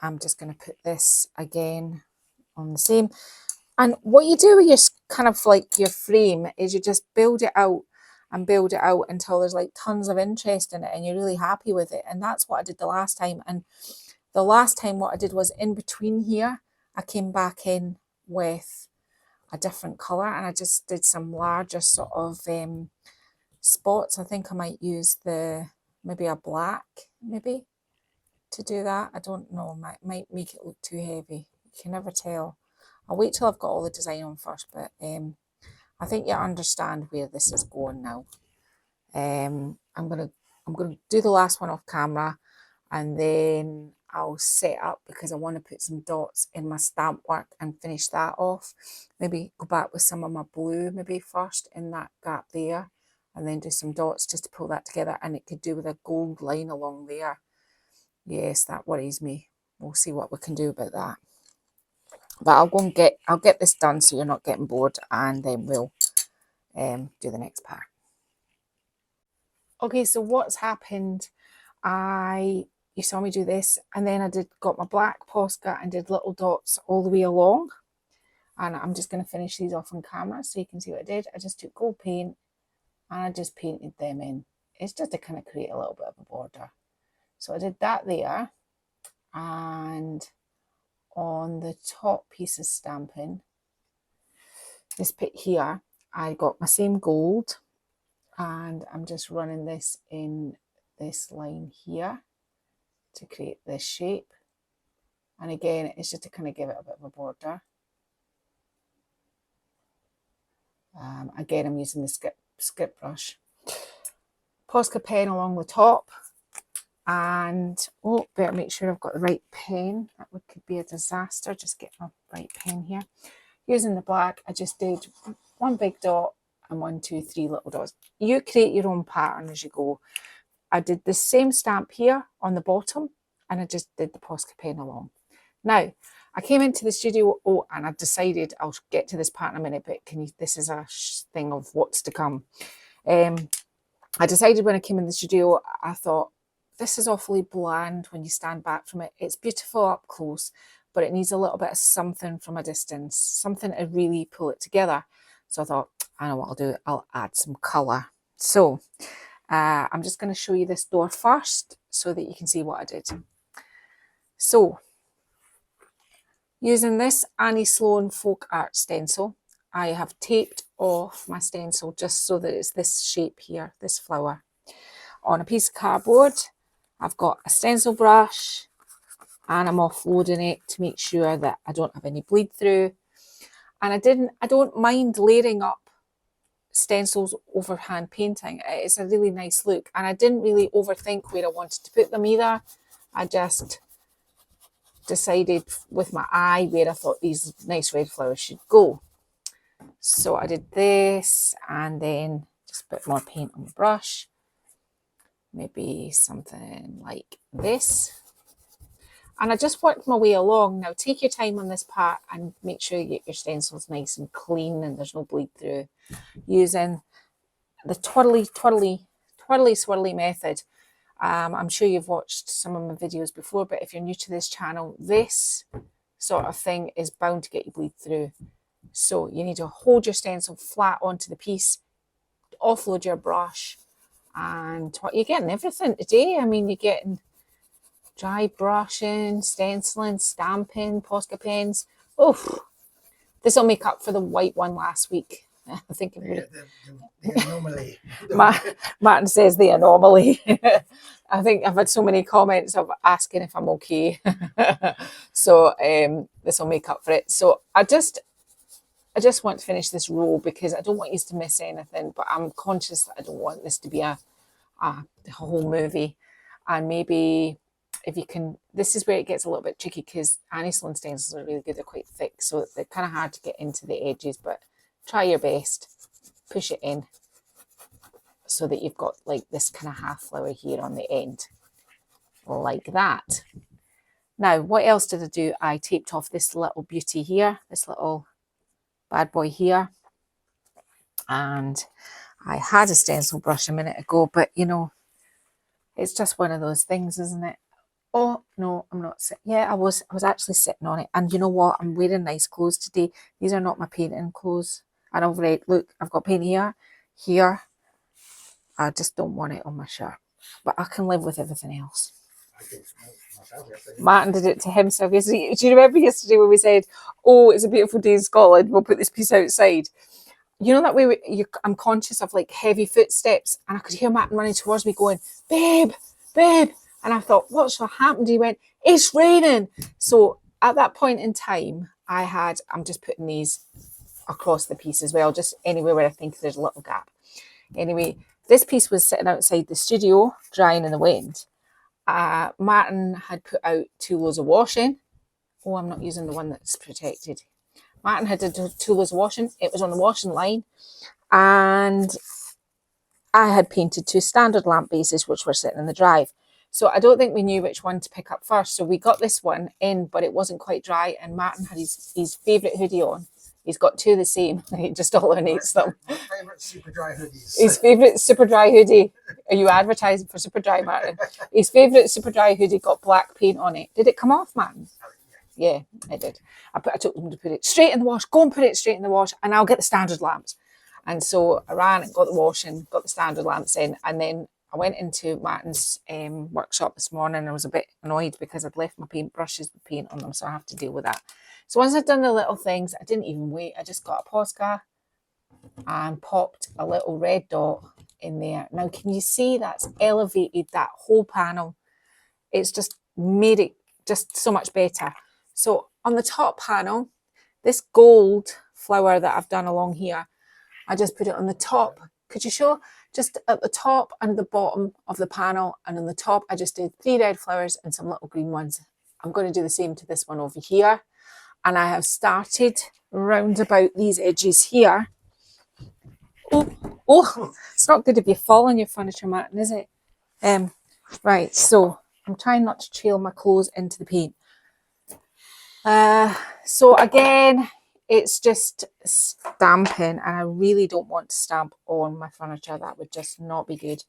I'm just going to put this again on the same. And what you do with your kind of like your frame is you just build it out and build it out until there's like tons of interest in it and you're really happy with it. And that's what I did the last time. And the last time what I did was in between here, I came back in with a different colour and I just did some larger sort of spots. I think I might use maybe a black maybe to do that. I don't know, might make it look too heavy. You can never tell. I'll wait till I've got all the design on first, but I think you understand where this is going now. I'm gonna do the last one off camera, and then I'll set up because I want to put some dots in my stamp work and finish that off. Maybe go back with some of my blue maybe first in that gap there, and then do some dots just to pull that together. And it could do with a gold line along there. Yes, that worries me. We'll see what we can do about that. But I'll get this done so you're not getting bored, and then we'll do the next part. Okay, so what's happened? You saw me do this, and then I got my black Posca and did little dots all the way along. And I'm just going to finish these off on camera so you can see what I did. I just took gold paint and I just painted them in. It's just to kind of create a little bit of a border. So I did that there, and on the top piece of stamping, this bit here, I got my same gold, and I'm just running this in this line here to create this shape. And again, it's just to kind of give it a bit of a border. Again, I'm using the skip brush. Posca pen along the top. And, oh, better make sure I've got the right pen. That could be a disaster. Just get my right pen here. Using the black, I just did one big dot and 1, 2, 3 little dots. You create your own pattern as you go. I did the same stamp here on the bottom, and I just did the Posca pen along. Now, I came into the studio, and I decided I'll get to this part in a minute, but this is a thing of what's to come. I decided when I came in the studio, I thought, this is awfully bland when you stand back from it. It's beautiful up close, but it needs a little bit of something from a distance, something to really pull it together. So I thought, I know what I'll do. I'll add some colour. So I'm just going to show you this door first so that you can see what I did. So using this Annie Sloan Folk Art stencil, I have taped off my stencil just so that it's this shape here, this flower. On a piece of cardboard, I've got a stencil brush, and I'm offloading it to make sure that I don't have any bleed through. And I don't mind layering up stencils over hand painting. It's a really nice look, and I didn't really overthink where I wanted to put them either. I just decided with my eye where I thought these nice red flowers should go. So I did this, and then just a bit more paint on the brush. Maybe something like this. And I just worked my way along. Now take your time on this part and make sure you get your stencils nice and clean and there's no bleed through. Using the twirly swirly method. I'm sure you've watched some of my videos before, but if you're new to this channel, this sort of thing is bound to get you bleed through. So you need to hold your stencil flat onto the piece, offload your brush, and you're getting everything today. I mean, you're getting dry brushing, stenciling, stamping, Posca pens. Oh, this will make up for the white one last week. I think it would. The anomaly. Martin says the anomaly. I think I've had so many comments of asking if I'm okay. So this will make up for it. So I just want to finish this row because I don't want you to miss anything, but I'm conscious that I don't want this to be a whole movie. And maybe if you can, this is where it gets a little bit tricky because Annie Sloan stencils are really good. They're quite thick, so they're kind of hard to get into the edges, but try your best. Push it in so that you've got like this kind of half flower here on the end, like that. Now, what else did I do? I taped off this little beauty here, this little bad boy here. And I had a stencil brush a minute ago, but you know, it's just one of those things, isn't it? Oh, no, I'm not sitting. Yeah, I was actually sitting on it. And you know what? I'm wearing nice clothes today. These are not my painting clothes. And look, I've got paint here, here. I just don't want it on my shirt. But I can live with everything else. Martin did it to himself yesterday. Do you remember yesterday when we said, oh, it's a beautiful day in Scotland, we'll put this piece outside? You know that way I'm conscious of like heavy footsteps, and I could hear Martin running towards me going, babe, babe. And I thought, what's happened? He went, it's raining. So at that point in time, I'm just putting these across the piece as well, just anywhere where I think there's a little gap. Anyway, this piece was sitting outside the studio, drying in the wind. Martin had put out 2 loads of washing. Oh, I'm not using the one that's protected. Martin had did 2 loads of washing. It was on the washing line. And I had painted 2 standard lamp bases, which were sitting in the drive. So I don't think we knew which one to pick up first. So we got this one in, but it wasn't quite dry. And Martin had his favourite hoodie on. He's got 2 the same. He just alternates them. Favourite super dry hoodies. His favourite super dry hoodie. Are you advertising for super dry, Martin? His favourite super dry hoodie got black paint on it. Did it come off, Martin? Yeah, it did. I told them to put it straight in the wash. Go and put it straight in the wash, and I'll get the standard lamps. And so I ran and got the washing, got the standard lamps in, and then I went into Martin's workshop this morning. And I was a bit annoyed because I'd left my paint brushes with paint on them, so I have to deal with that. So once I'd done the little things, I didn't even wait. I just got a Posca and popped a little red dot in there. Now, can you see that's elevated that whole panel? It's just made it just so much better. So on the top panel, this gold flower that I've done along here, I just put it on the top. Could you show? Just at the top and the bottom of the panel, and on the top I just did 3 red flowers and some little green ones. I'm going to do the same to this one over here. And I have started round about these edges here. Oh, it's not good if you fall on your furniture, Martin, is it? Right, so I'm trying not to trail my clothes into the paint. So again, it's just stamping, and I really don't want to stamp on my furniture. That would just not be good.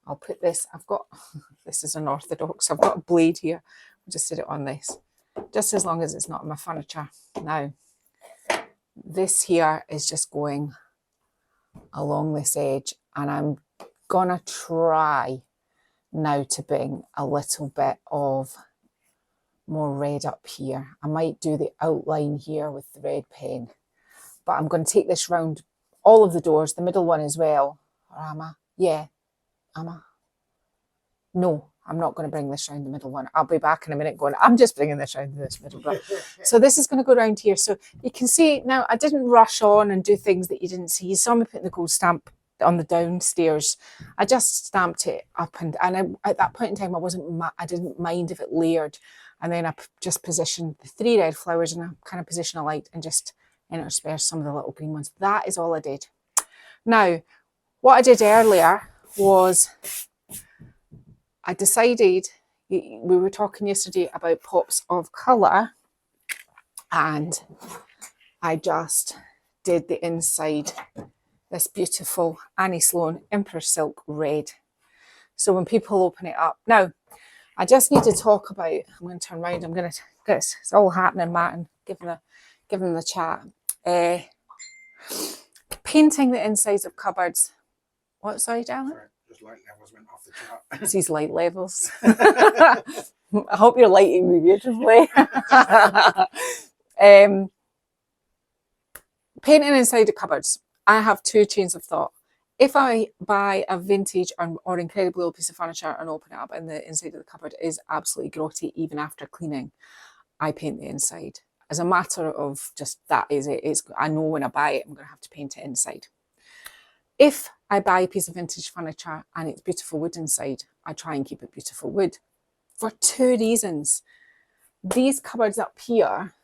I'll put this, this is unorthodox. I've got a blade here. I'll just sit it on this, just as long as it's not on my furniture. Now, this here is just going along this edge, and I'm gonna try now to bring a little bit of more red up here. I might do the outline here with the red pen, but I'm going to take this round all of the doors, the middle one as well. Or am I? Yeah, am I? No, I'm not going to bring this round the middle one. I'll be back in a minute going, I'm just bringing this round this middle one. So this is going to go round here. So you can see now I didn't rush on and do things that you didn't see. You saw me putting the gold stamp on the downstairs. I just stamped it up, and at that point in time I didn't mind if it layered. And then I just positioned the 3 red flowers in a kind of position I liked, and just interspersed some of the little green ones. That is all I did. Now, what I did earlier was I decided, we were talking yesterday about pops of colour, and I just did the inside, this beautiful Annie Sloan Emperor Silk Red. So when people open it up, now, I just need to talk about, I'm going to turn around, I'm going to, it's all happening, Martin, give them the chat. Painting the insides of cupboards. What, sorry, darling? Just light levels went off the chart. It's these light levels. I hope you're lighting me beautifully. Painting inside the cupboards. I have 2 chains of thought. If I buy a vintage or incredibly old piece of furniture and open it up, and the inside of the cupboard is absolutely grotty even after cleaning, I paint the inside. As a matter of just, that is it. I know when I buy it, I'm going to have to paint it inside. If I buy a piece of vintage furniture and it's beautiful wood inside, I try and keep it beautiful wood for 2 reasons. These cupboards up here,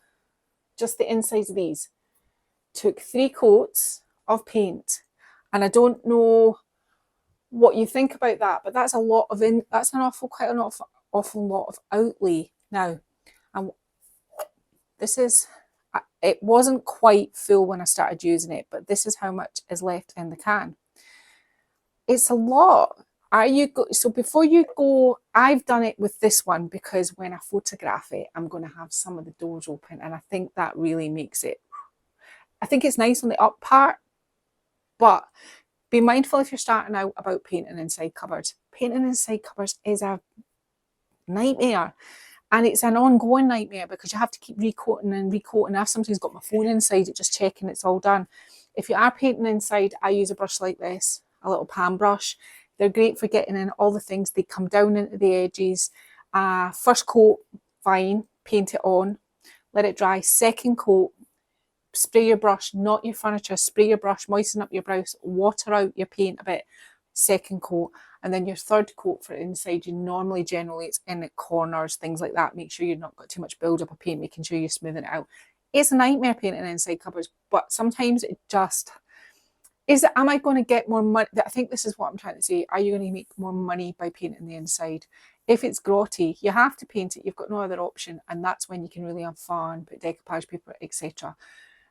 just the insides of these, took 3 coats of paint. And I don't know what you think about that, but that's a lot of quite an awful lot of outlay. Now, And this is, it wasn't quite full when I started using it, but this is how much is left in the can. It's a lot. So before you go, I've done it with this one because when I photograph it, I'm going to have some of the doors open, and I think that really makes it, I think it's nice on the up part, but be mindful if you're starting out about painting inside cupboards. Painting inside cupboards is a nightmare. And it's an ongoing nightmare because you have to keep recoating and recoating. I've sometimes got my phone inside it, just checking it's all done. If you are painting inside, I use a brush like this, a little pan brush. They're great for getting in all the things. They come down into the edges. First coat, fine, paint it on, let it dry. Second coat, spray your brush, not your furniture, spray your brush, moisten up your brows, water out your paint a bit. Second coat. And then your third coat for inside, generally it's in the corners, things like that. Make sure you've not got too much build-up of paint, making sure you're smoothing it out. It's a nightmare painting inside cupboards, but sometimes it just is. Am I going to get more money? I think this is what I'm trying to say. Are you going to make more money by painting the inside? If it's grotty, you have to paint it. You've got no other option, and that's when you can really have fun, put decoupage paper, etc.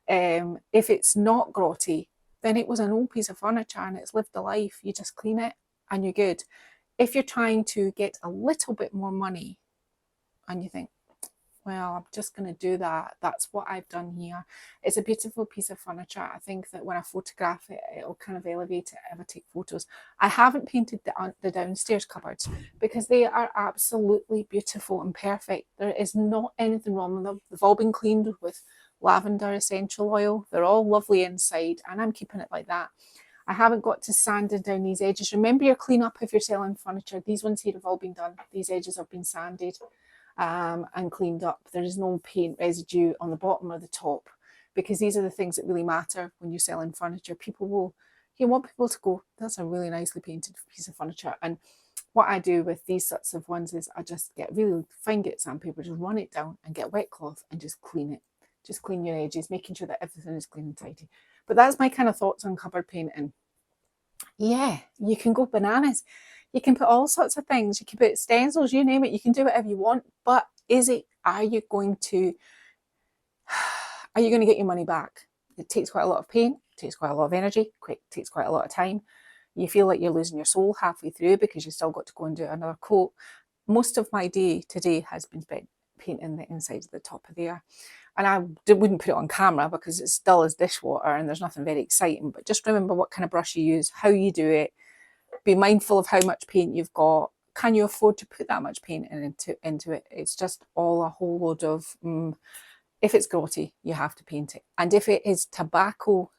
If it's not grotty, then it was an old piece of furniture and it's lived a life. You just clean it and you're good. If you're trying to get a little bit more money and you think, well, I'm just going to do that, that's what I've done here. It's a beautiful piece of furniture. I think that when I photograph it, it'll kind of elevate it if I take photos. I haven't painted the downstairs cupboards because they are absolutely beautiful and perfect. There is not anything wrong with them. They've all been cleaned with lavender essential oil. They're all lovely inside, and I'm keeping it like that. I haven't got to sanding down these edges. Remember your clean up if you're selling furniture. These ones here have all been done. These edges have been sanded and cleaned up. There is no paint residue on the bottom or the top, because these are the things that really matter when you're selling furniture. You want people to go, that's a really nicely painted piece of furniture. And what I do with these sorts of ones is I just get really fine grit sandpaper, just run it down and get wet cloth and just clean it. Just clean your edges, making sure that everything is clean and tidy. But that's my kind of thoughts on cupboard painting. Yeah, you can go bananas. You can put all sorts of things. You can put stencils, you name it. You can do whatever you want. But are you going to get your money back? It takes quite a lot of paint, it takes quite a lot of energy, takes quite a lot of time. You feel like you're losing your soul halfway through because you've still got to go and do another coat. Most of my day today has been spent painting the inside of the top of there. And I wouldn't put it on camera because it's still as dishwater and there's nothing very exciting. But just remember what kind of brush you use, how you do it. Be mindful of how much paint you've got. Can you afford to put that much paint into it? It's just all a whole load of, if it's grotty, you have to paint it. And if it is tobacco,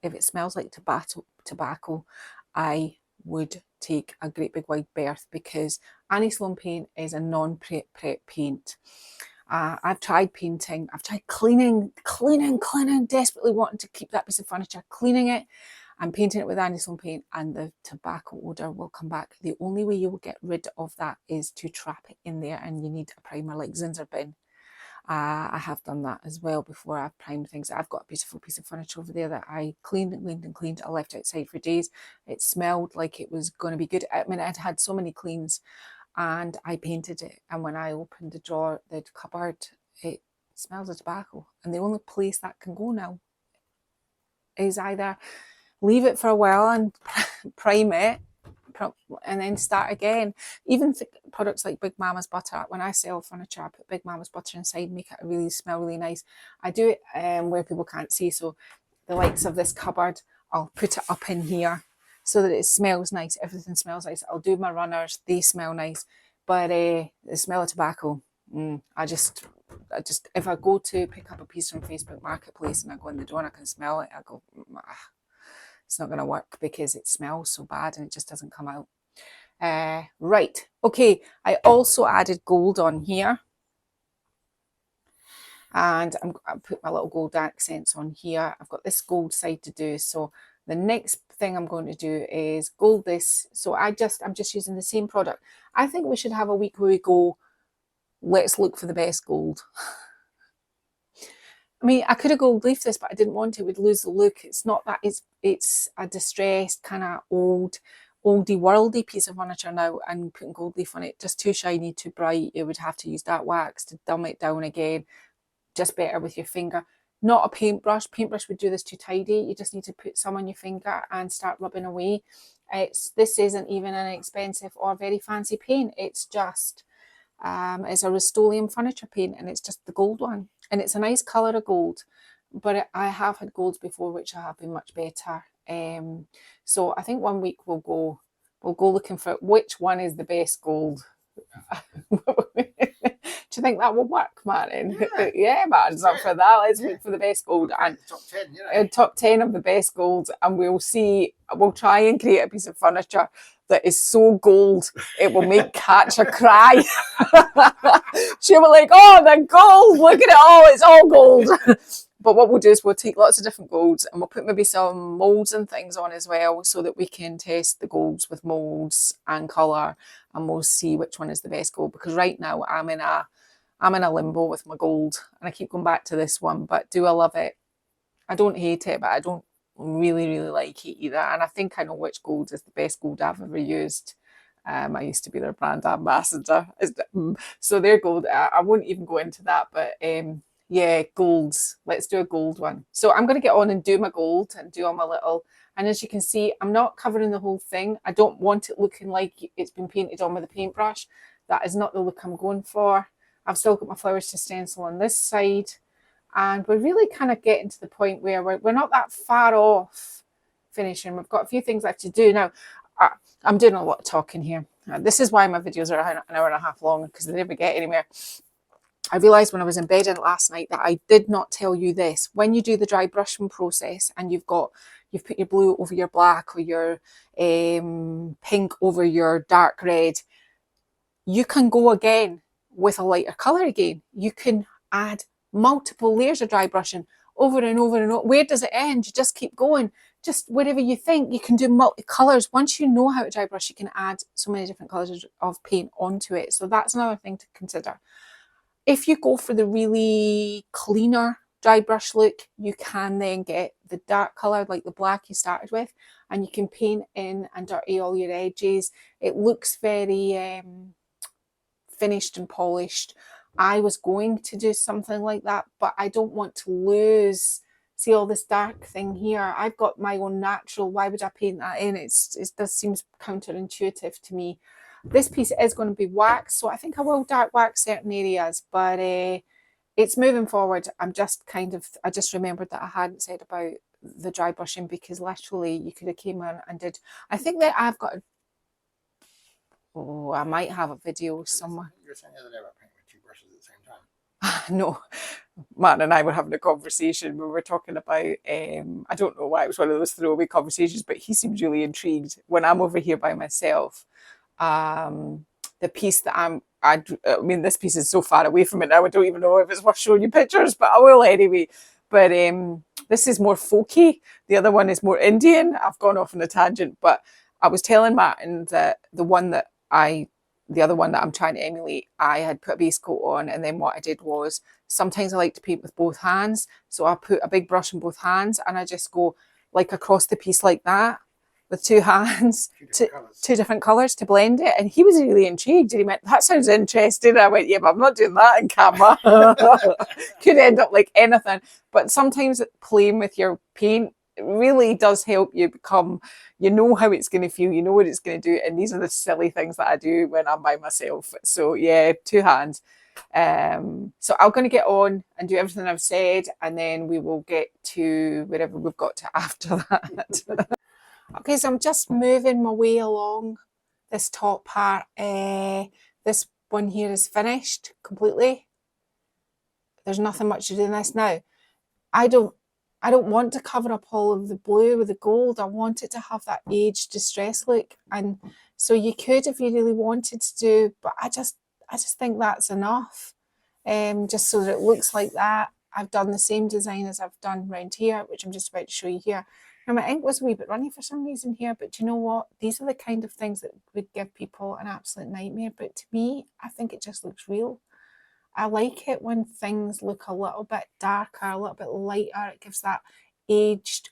if it smells like tobacco, I would take a great big wide berth, because Annie Sloan paint is a non-prep paint. I've tried painting, I've tried cleaning, desperately wanting to keep that piece of furniture, cleaning it and painting it with Annie Sloan paint, and the tobacco odour will come back. The only way you will get rid of that is to trap it in there, and you need a primer like Zinsser bin. I have done that as well before. I've primed things. I've got a beautiful piece of furniture over there that I cleaned and cleaned and cleaned. I left outside for days. It smelled like it was going to be good. I mean, I'd had so many cleans, and I painted it. And when I opened the drawer, the cupboard, it smells of tobacco. And the only place that can go now is either leave it for a while and prime it, and then start again. Even products like Big Mama's butter, when I sell furniture, I put Big Mama's butter inside, make it really smell really nice. I do it where people can't see, so the likes of this cupboard, I'll put it up in here so that it smells nice. Everything smells nice. I'll do my runners, they smell nice. But the smell of tobacco, I just if I go to pick up a piece from Facebook Marketplace and I go in the door and I can smell it, I go, it's not going to work because it smells so bad and it just doesn't come out. Right, okay, I also added gold on here. And I put my little gold accents on here. I've got this gold side to do. So the next thing I'm going to do is gold this. So I'm just using the same product. I think we should have a week where we go, let's look for the best gold. I mean, I could have gold leafed this, but I didn't want to. It would lose the look. It's not that. It's a distressed, kind of old, oldie worldy piece of furniture now and putting gold leaf on it, just too shiny, too bright. You would have to use that wax to dumb it down again. Just better with your finger. Not a paintbrush. Paintbrush would do this too tidy. You just need to put some on your finger and start rubbing away. This isn't even an expensive or very fancy paint. It's just it's a Rust-Oleum furniture paint, and it's just the gold one, and it's a nice colour of gold. But I have had golds before which have been much better. So I think one week we'll go looking for which one is the best gold. Do you think that will work, Martin? Yeah, yeah, Martin's up for that. Let's look for the best gold and top 10, you know. top 10 of the best golds, and we'll try and create a piece of furniture that is so gold it will make Katja cry. She'll be like, oh, the gold, look at it all, it's all gold. But what we'll do is we'll take lots of different golds and we'll put maybe some moulds and things on as well, so that we can test the golds with moulds and colour, and we'll see which one is the best gold. Because right now I'm in a limbo with my gold, and I keep going back to this one. But do I love it? I don't hate it, but I don't really like it either. And I think I know which gold is the best gold I've ever used. I used to be their brand ambassador, so their gold. I won't even go into that, but yeah, golds. Let's do a gold one. So I'm going to get on and do my gold and do all my little. And as you can see, I'm not covering the whole thing. I don't want it looking like it's been painted on with a paintbrush. That is not the look I'm going for. I've still got my flowers to stencil on this side. And we're really kind of getting to the point where we're not that far off finishing. We've got a few things left to do. Now, I'm doing a lot of talking here. This is why my videos are an hour and a half long, because they never get anywhere. I realised when I was in bed last night that I did not tell you this. When you do the dry brushing process and you've put your blue over your black, or your pink over your dark red, you can go again with a lighter colour again. You can add multiple layers of dry brushing over and over and over. Where does it end? You just keep going. Just wherever you think. You can do multi-colours. Once you know how to dry brush, you can add so many different colours of paint onto it. So that's another thing to consider. If you go for the really cleaner dry brush look, you can then get the dark colour, like the black you started with, and you can paint in and dirty all your edges. It looks very finished and polished. I was going to do something like that, but I don't want to lose, see all this dark thing here. I've got my own natural, why would I paint that in? It seems counterintuitive to me. This piece is going to be wax, so I think I will dark wax certain areas, but it's moving forward. I just remembered that I hadn't said about the dry brushing, because literally you could have came on and did. I think that I've got I might have a video somewhere. You were saying the other day about painting with two brushes at the same time. No, Martin and I were having a conversation. We were talking about, I don't know why it was one of those throwaway conversations, but he seems really intrigued when I'm over here by myself. The piece that I mean, this piece is so far away from it now, I don't even know if it's worth showing you pictures, but I will anyway. But this is more folky. The other one is more Indian. I've gone off on a tangent, but I was telling Martin that the other one that I'm trying to emulate, I had put a base coat on, and then what I did was, sometimes I like to paint with both hands, so I put a big brush in both hands and I just go like across the piece like that with two hands, two different colours to blend it. And he was really intrigued, and he went, that sounds interesting. I went, yeah, but I'm not doing that in camera. Could end up like anything. But sometimes playing with your paint really does help you become, you know how it's going to feel, you know what it's going to do. And these are the silly things that I do when I'm by myself. So yeah, two hands. So I'm going to get on and do everything I've said, and then we will get to wherever we've got to after that. Okay, so I'm just moving my way along this top part. This one here is finished completely. There's nothing much to do in this now. I don't want to cover up all of the blue with the gold. I want it to have that aged distress look. And so you could, if you really wanted to do, but I just think that's enough. Just so that it looks like that. I've done the same design as I've done around here, which I'm just about to show you here. Now my ink was a wee bit runny for some reason here, but do you know what? These are the kind of things that would give people an absolute nightmare. But to me, I think it just looks real. I like it when things look a little bit darker, a little bit lighter. It gives that aged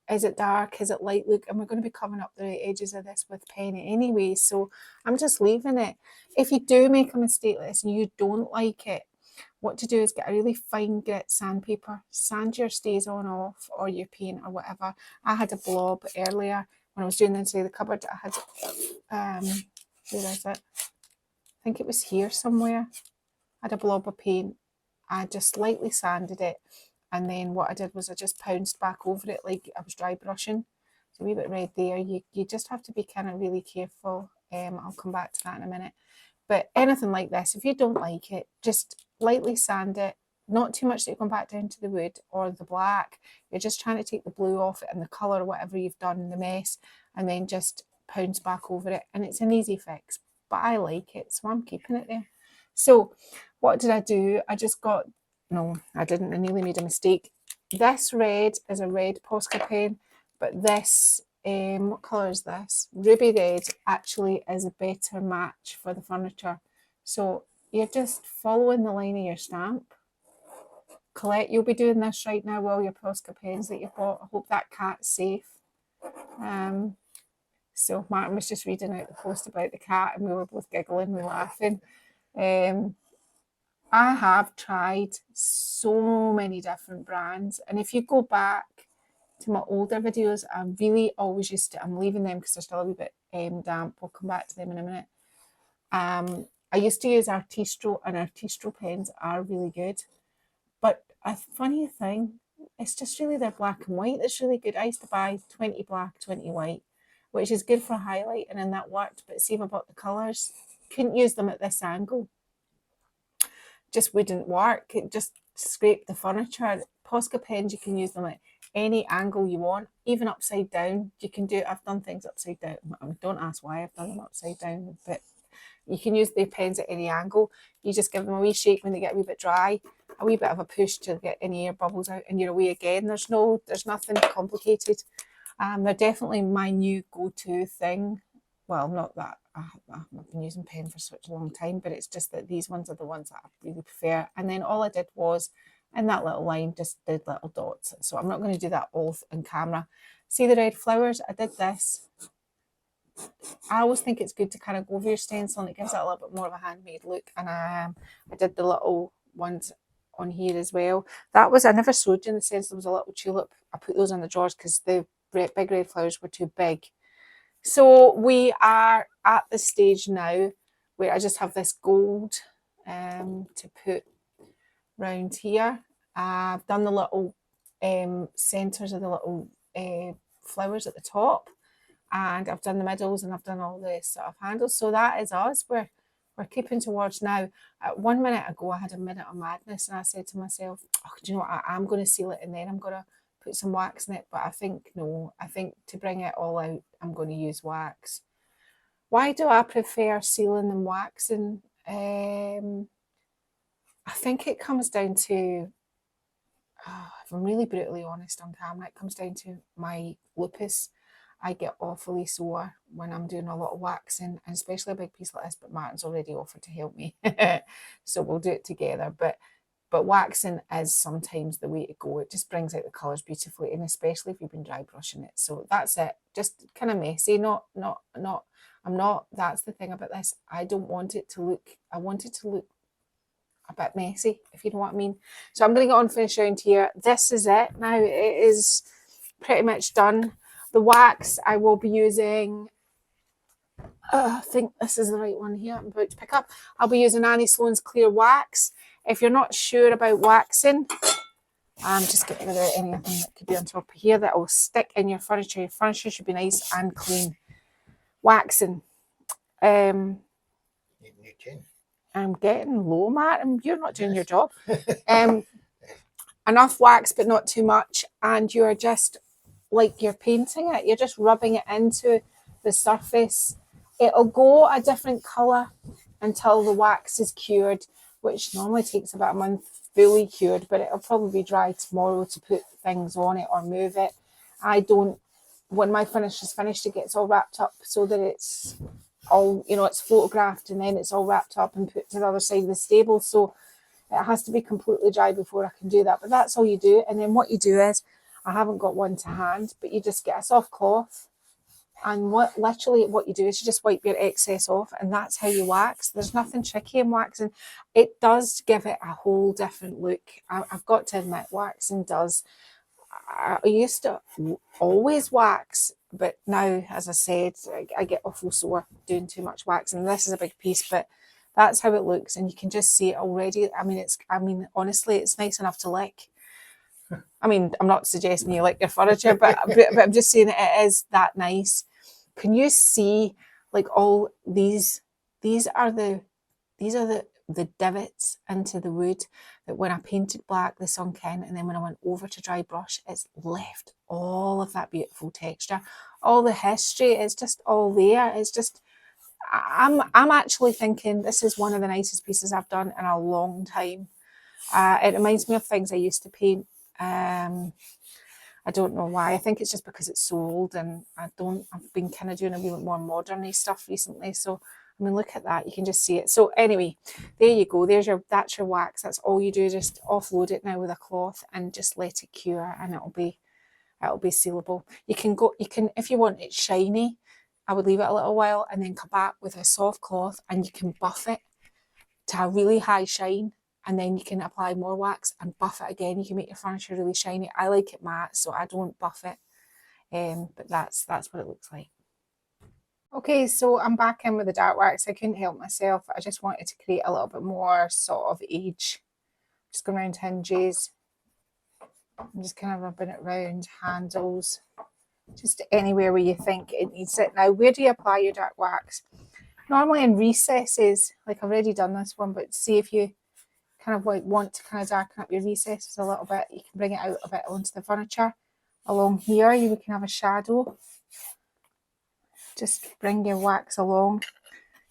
is it dark, is it light look, and we're going to be covering up the edges of this with pen anyway, so I'm just leaving it. If you do make a mistake like this and you don't like it, what to do is get a really fine grit sandpaper, sand your stays on off or your paint or whatever. I had a blob earlier when I was doing the inside of the cupboard. I had, where is it? I think it was here somewhere. I had a blob of paint. I just lightly sanded it, and then what I did was I just pounced back over it like I was dry brushing. So a wee bit red there. You just have to be kind of really careful. I'll come back to that in a minute. But anything like this, if you don't like it, just lightly sand it. Not too much that you come back down to the wood or the black. You're just trying to take the blue off it and the colour or whatever you've done, the mess, and then just pounce back over it. And it's an easy fix, but I like it, so I'm keeping it there. So what did I do? I just got, no, I didn't. I nearly made a mistake. This red is a red Posca pen, but this, what colour is this? Ruby red actually is a better match for the furniture. So you're just following the line of your stamp. Colette, you'll be doing this right now with all your Posca pens that you've bought. I hope that cat's safe. So Martin was just reading out the post about the cat and we were both giggling and laughing. I have tried so many different brands, and if you go back to my older videos, I really always used to, I'm leaving them because they're still a wee bit damp. We'll come back to them in a minute. I used to use Artistro, and Artistro pens are really good. But a funny thing, it's just really their black and white that's really good. I used to buy 20 black, 20 white, which is good for highlighting, and that worked. But see if I bought the colours, couldn't use them at this angle. Just wouldn't work. It just scraped the furniture. Posca pens, you can use them at any angle you want, even upside down. You can do, I've done things upside down. Don't ask why I've done them upside down, but you can use the pens at any angle. You just give them a wee shake when they get a wee bit dry, a wee bit of a push to get any air bubbles out, and you're away again. There's nothing complicated. They're definitely my new go-to thing. Well, not that I've been using pen for such a long time, but it's just that these ones are the ones that I really prefer. And then all I did was, in that little line, just did little dots. So I'm not going to do that all in camera. See the red flowers? I did this. I always think it's good to kind of go over your stencil, and it gives it a little bit more of a handmade look. And I did the little ones on here as well. That was, I never showed you in the sense there was a little tulip. I put those in the drawers because the big red flowers were too big. So we are at the stage now where I just have this gold to put round here. I've done the little centres of the little flowers at the top, and I've done the middles, and I've done all the sort of handles. So that is us. We're keeping towards now. 1 minute ago, I had a minute of madness, and I said to myself, oh, do you know what? I'm going to seal it, and then I'm going to put some wax in it. But I think, no, I think to bring it all out, I'm going to use wax. Why do I prefer sealing than waxing? I think it comes down to, if I'm really brutally honest on camera, it comes down to my lupus. I get awfully sore when I'm doing a lot of waxing, and especially a big piece like this, but Martin's already offered to help me. So we'll do it together. But waxing is sometimes the way to go. It just brings out the colours beautifully, and especially if you've been dry brushing it. So that's it. Just kind of messy. That's the thing about this. I don't want it to look, I want it to look a bit messy, if you know what I mean. So I'm going to get on finish around here. This is it now. It is pretty much done. The wax I will be using, I think this is the right one here I'm about to pick up. I'll be using Annie Sloan's Clear Wax. If you're not sure about waxing, I'm just getting rid of anything that could be on top of here that will stick in your furniture. Your furniture should be nice and clean. Waxing. I'm getting low, Martin. You're not doing your job. Enough wax, but not too much. And you're just, like you're painting it, you're just rubbing it into the surface. It'll go a different colour until the wax is cured, which normally takes about a month fully cured, but it'll probably be dry tomorrow to put things on it or move it. I don't, when my finish is finished, it gets all wrapped up so that it's all, you know, it's photographed and then it's all wrapped up and put to the other side of the stable. So it has to be completely dry before I can do that. But that's all you do. And then what you do is, I haven't got one to hand, but you just get a soft cloth, and literally what you do is you just wipe your excess off, and that's how you wax. There's nothing tricky in waxing. It does give it a whole different look. I've got to admit, waxing does. I used to always wax, but now, as I said, I get awful sore doing too much waxing. And this is a big piece, but that's how it looks, and you can just see it already. I mean, honestly, it's nice enough to lick. I mean, I'm not suggesting you lick your furniture, but I'm just saying it is that nice. Can you see, like, all these? These are the divots into the wood that when I painted black, they sunk in, and then when I went over to dry brush, it's left all of that beautiful texture, all the history. It's just all there. It's just, I'm actually thinking this is one of the nicest pieces I've done in a long time. It reminds me of things I used to paint. I don't know why. I think it's just because it's so old, and I've been kind of doing a bit more modern-y stuff recently. So, I mean, look at that. You can just see it. So anyway, there you go. That's your wax. That's all you do. Just offload it now with a cloth and just let it cure, and it'll be sealable. You can, if you want it shiny, I would leave it a little while and then come back with a soft cloth, and you can buff it to a really high shine. And then you can apply more wax and buff it again. You can make your furniture really shiny. I like it matte, so I don't buff it. But that's what it looks like. Okay, so I'm back in with the dark wax. I couldn't help myself. I just wanted to create a little bit more sort of age. Just going around hinges. I'm just kind of rubbing it around handles. Just anywhere where you think it needs it. Now, where do you apply your dark wax? Normally in recesses, like I've already done this one, but see if you kind of like want to kind of darken up your recesses a little bit, you can bring it out a bit onto the furniture. Along here, you can have a shadow. Just bring your wax along.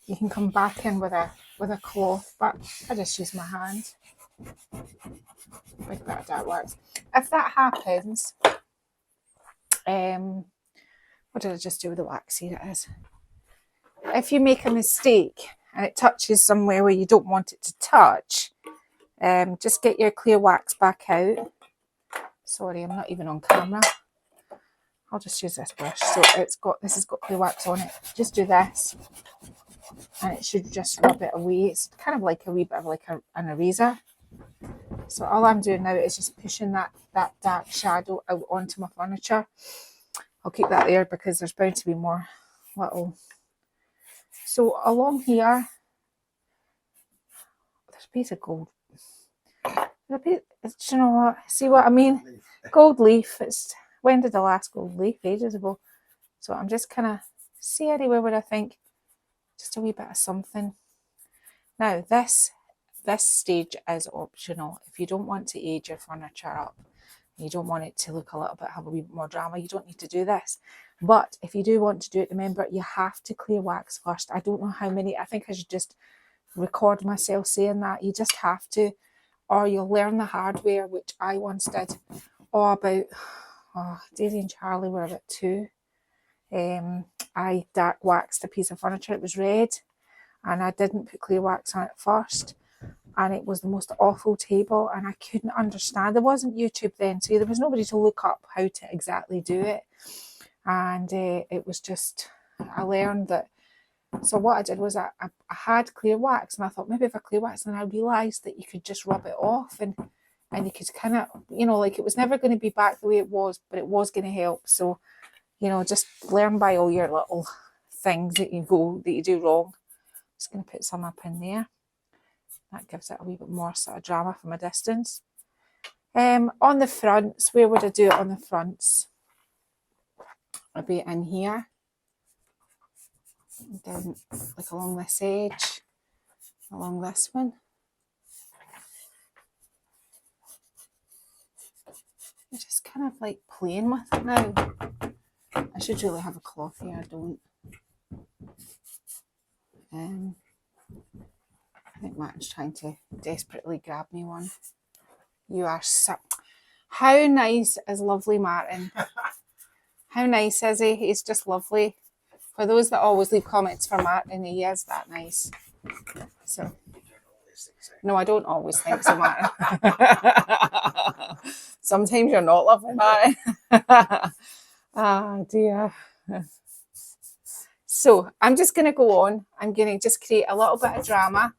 You can come back in with a cloth, but I just use my hand. Big bit of dark wax. If that happens, what did I just do with the wax? Here it is. If you make a mistake and it touches somewhere where you don't want it to touch, just get your clear wax back out. Sorry, I'm not even on camera. I'll just use this brush. So this has got clear wax on it. Just do this, and it should just rub it away. It's kind of like a wee bit of like an eraser. So all I'm doing now is just pushing that dark shadow out onto my furniture. I'll keep that there because there's bound to be more little. So along here, there's a piece of gold. Do you know what? See what I mean? Gold leaf. When did the last gold leaf? Ages ago. So I'm just kind of see anywhere where I think just a wee bit of something. Now this stage is optional. If you don't want to age your furniture up, you don't want it to look a little bit, have a wee bit more drama, you don't need to do this. But if you do want to do it, remember you have to clear wax first. I don't know how many. I think I should just record myself saying that. You just have to. Or you'll learn the hard way, which I once did. Daisy and Charlie were about 2. I dark waxed a piece of furniture. It was red, and I didn't put clear wax on it first. And it was the most awful table, and I couldn't understand. There wasn't YouTube then, so there was nobody to look up how to exactly do it. And it was just, I learned that. So what I did was I had clear wax, and I thought maybe if I clear wax, and I realised that you could just rub it off, and you could kind of, like it was never going to be back the way it was, but it was going to help. So, just learn by all your little things that you do wrong. Just going to put some up in there. That gives it a wee bit more sort of drama from a distance. On the fronts, where would I do it on the fronts? I'd be in here. Down like along this edge, along this one. I'm just kind of like playing with it now. I should really have a cloth here, I don't. I think Martin's trying to desperately grab me one. You are so... How nice is lovely Martin? How nice is he? He's just lovely. For those that always leave comments for Martin, he is that nice. So, always think so. No, I don't always think so, Martin. Sometimes you're not lovely, Martin. Ah, dear. So I'm just going to go on. I'm going to just create a little bit of drama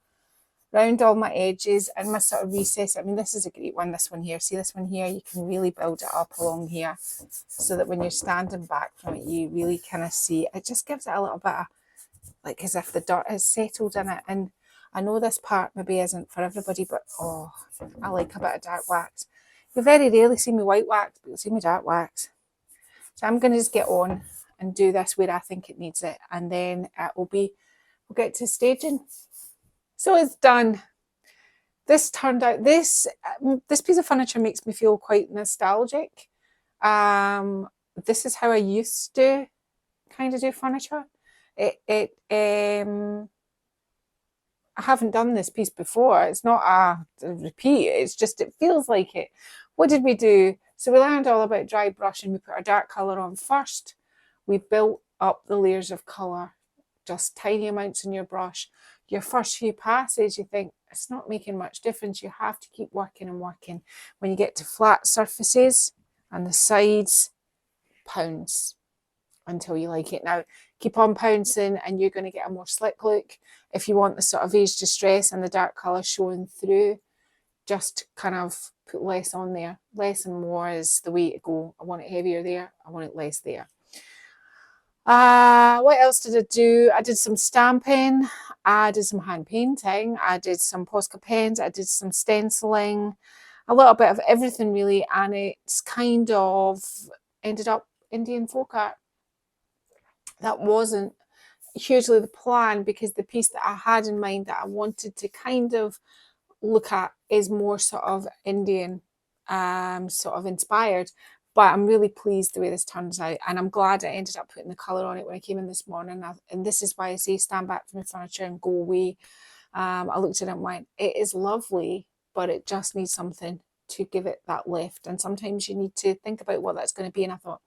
around all my edges and my sort of recess. I mean, this is a great one, this one here. See this one here? You can really build it up along here so that when you're standing back from it, you really kind of see. It just gives it a little bit of, like, as if the dirt has settled in it. And I know this part maybe isn't for everybody, but oh, I like a bit of dark wax. You'll very rarely see me white wax, but you'll see me dark wax. So I'm going to just get on and do this where I think it needs it. And then we'll get to staging. So it's done. This turned out, this piece of furniture makes me feel quite nostalgic. This is how I used to kind of do furniture. I haven't done this piece before. It's not a repeat. It's just, it feels like it. What did we do? So we learned all about dry brushing. We put our dark colour on first. We built up the layers of colour, just tiny amounts in your brush. Your first few passes, you think, it's not making much difference. You have to keep working and working. When you get to flat surfaces and the sides, pounce until you like it. Now, keep on pouncing and you're going to get a more slick look. If you want the sort of age distress and the dark colour showing through, just kind of put less on there. Less and more is the way to go. I want it heavier there. I want it less there. What else did I do? I did some stamping. I did some hand painting. I did some Posca pens. I did some stenciling. A little bit of everything really. And it's kind of ended up Indian folk art. That wasn't hugely the plan because the piece that I had in mind that I wanted to kind of look at is more sort of Indian, sort of inspired. But I'm really pleased the way this turns out. And I'm glad I ended up putting the colour on it when I came in this morning. And this is why I say stand back from the furniture and go away. I looked at it and went, it is lovely, but it just needs something to give it that lift. And sometimes you need to think about what that's going to be. And I thought,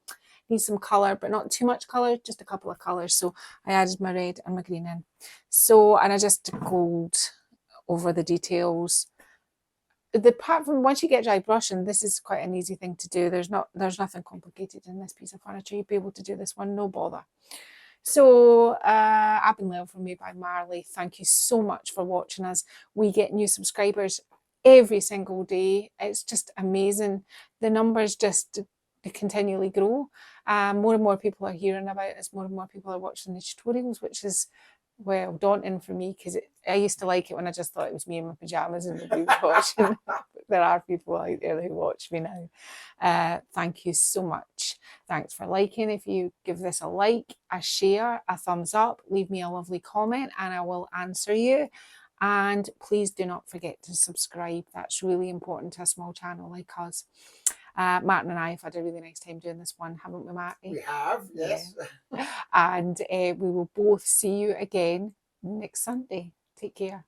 need some colour, but not too much colour, just a couple of colours. So I added my red and my green in. So, and I just gold over the details. Apart from once you get dry brushing, this is quite an easy thing to do. There's nothing complicated in this piece of furniture. You'd be able to do this one, no bother. So I've been Little from Made by Marley. Thank you so much for watching us. We get new subscribers every single day. It's just amazing. The numbers just continually grow. More and more people are hearing about us. More and more people are watching the tutorials, which is, well, daunting for me because I used to like it when I just thought it was me in my pyjamas and nobody was watching. There are people out there who watch me now. Thank you so much. Thanks for liking. If you give this a like, a share, a thumbs up, leave me a lovely comment and I will answer you. And please do not forget to subscribe. That's really important to a small channel like us. Martin and I have had a really nice time doing this one, haven't we, Martin? We have, yes. Yeah. And we will both see you again next Sunday. Take care.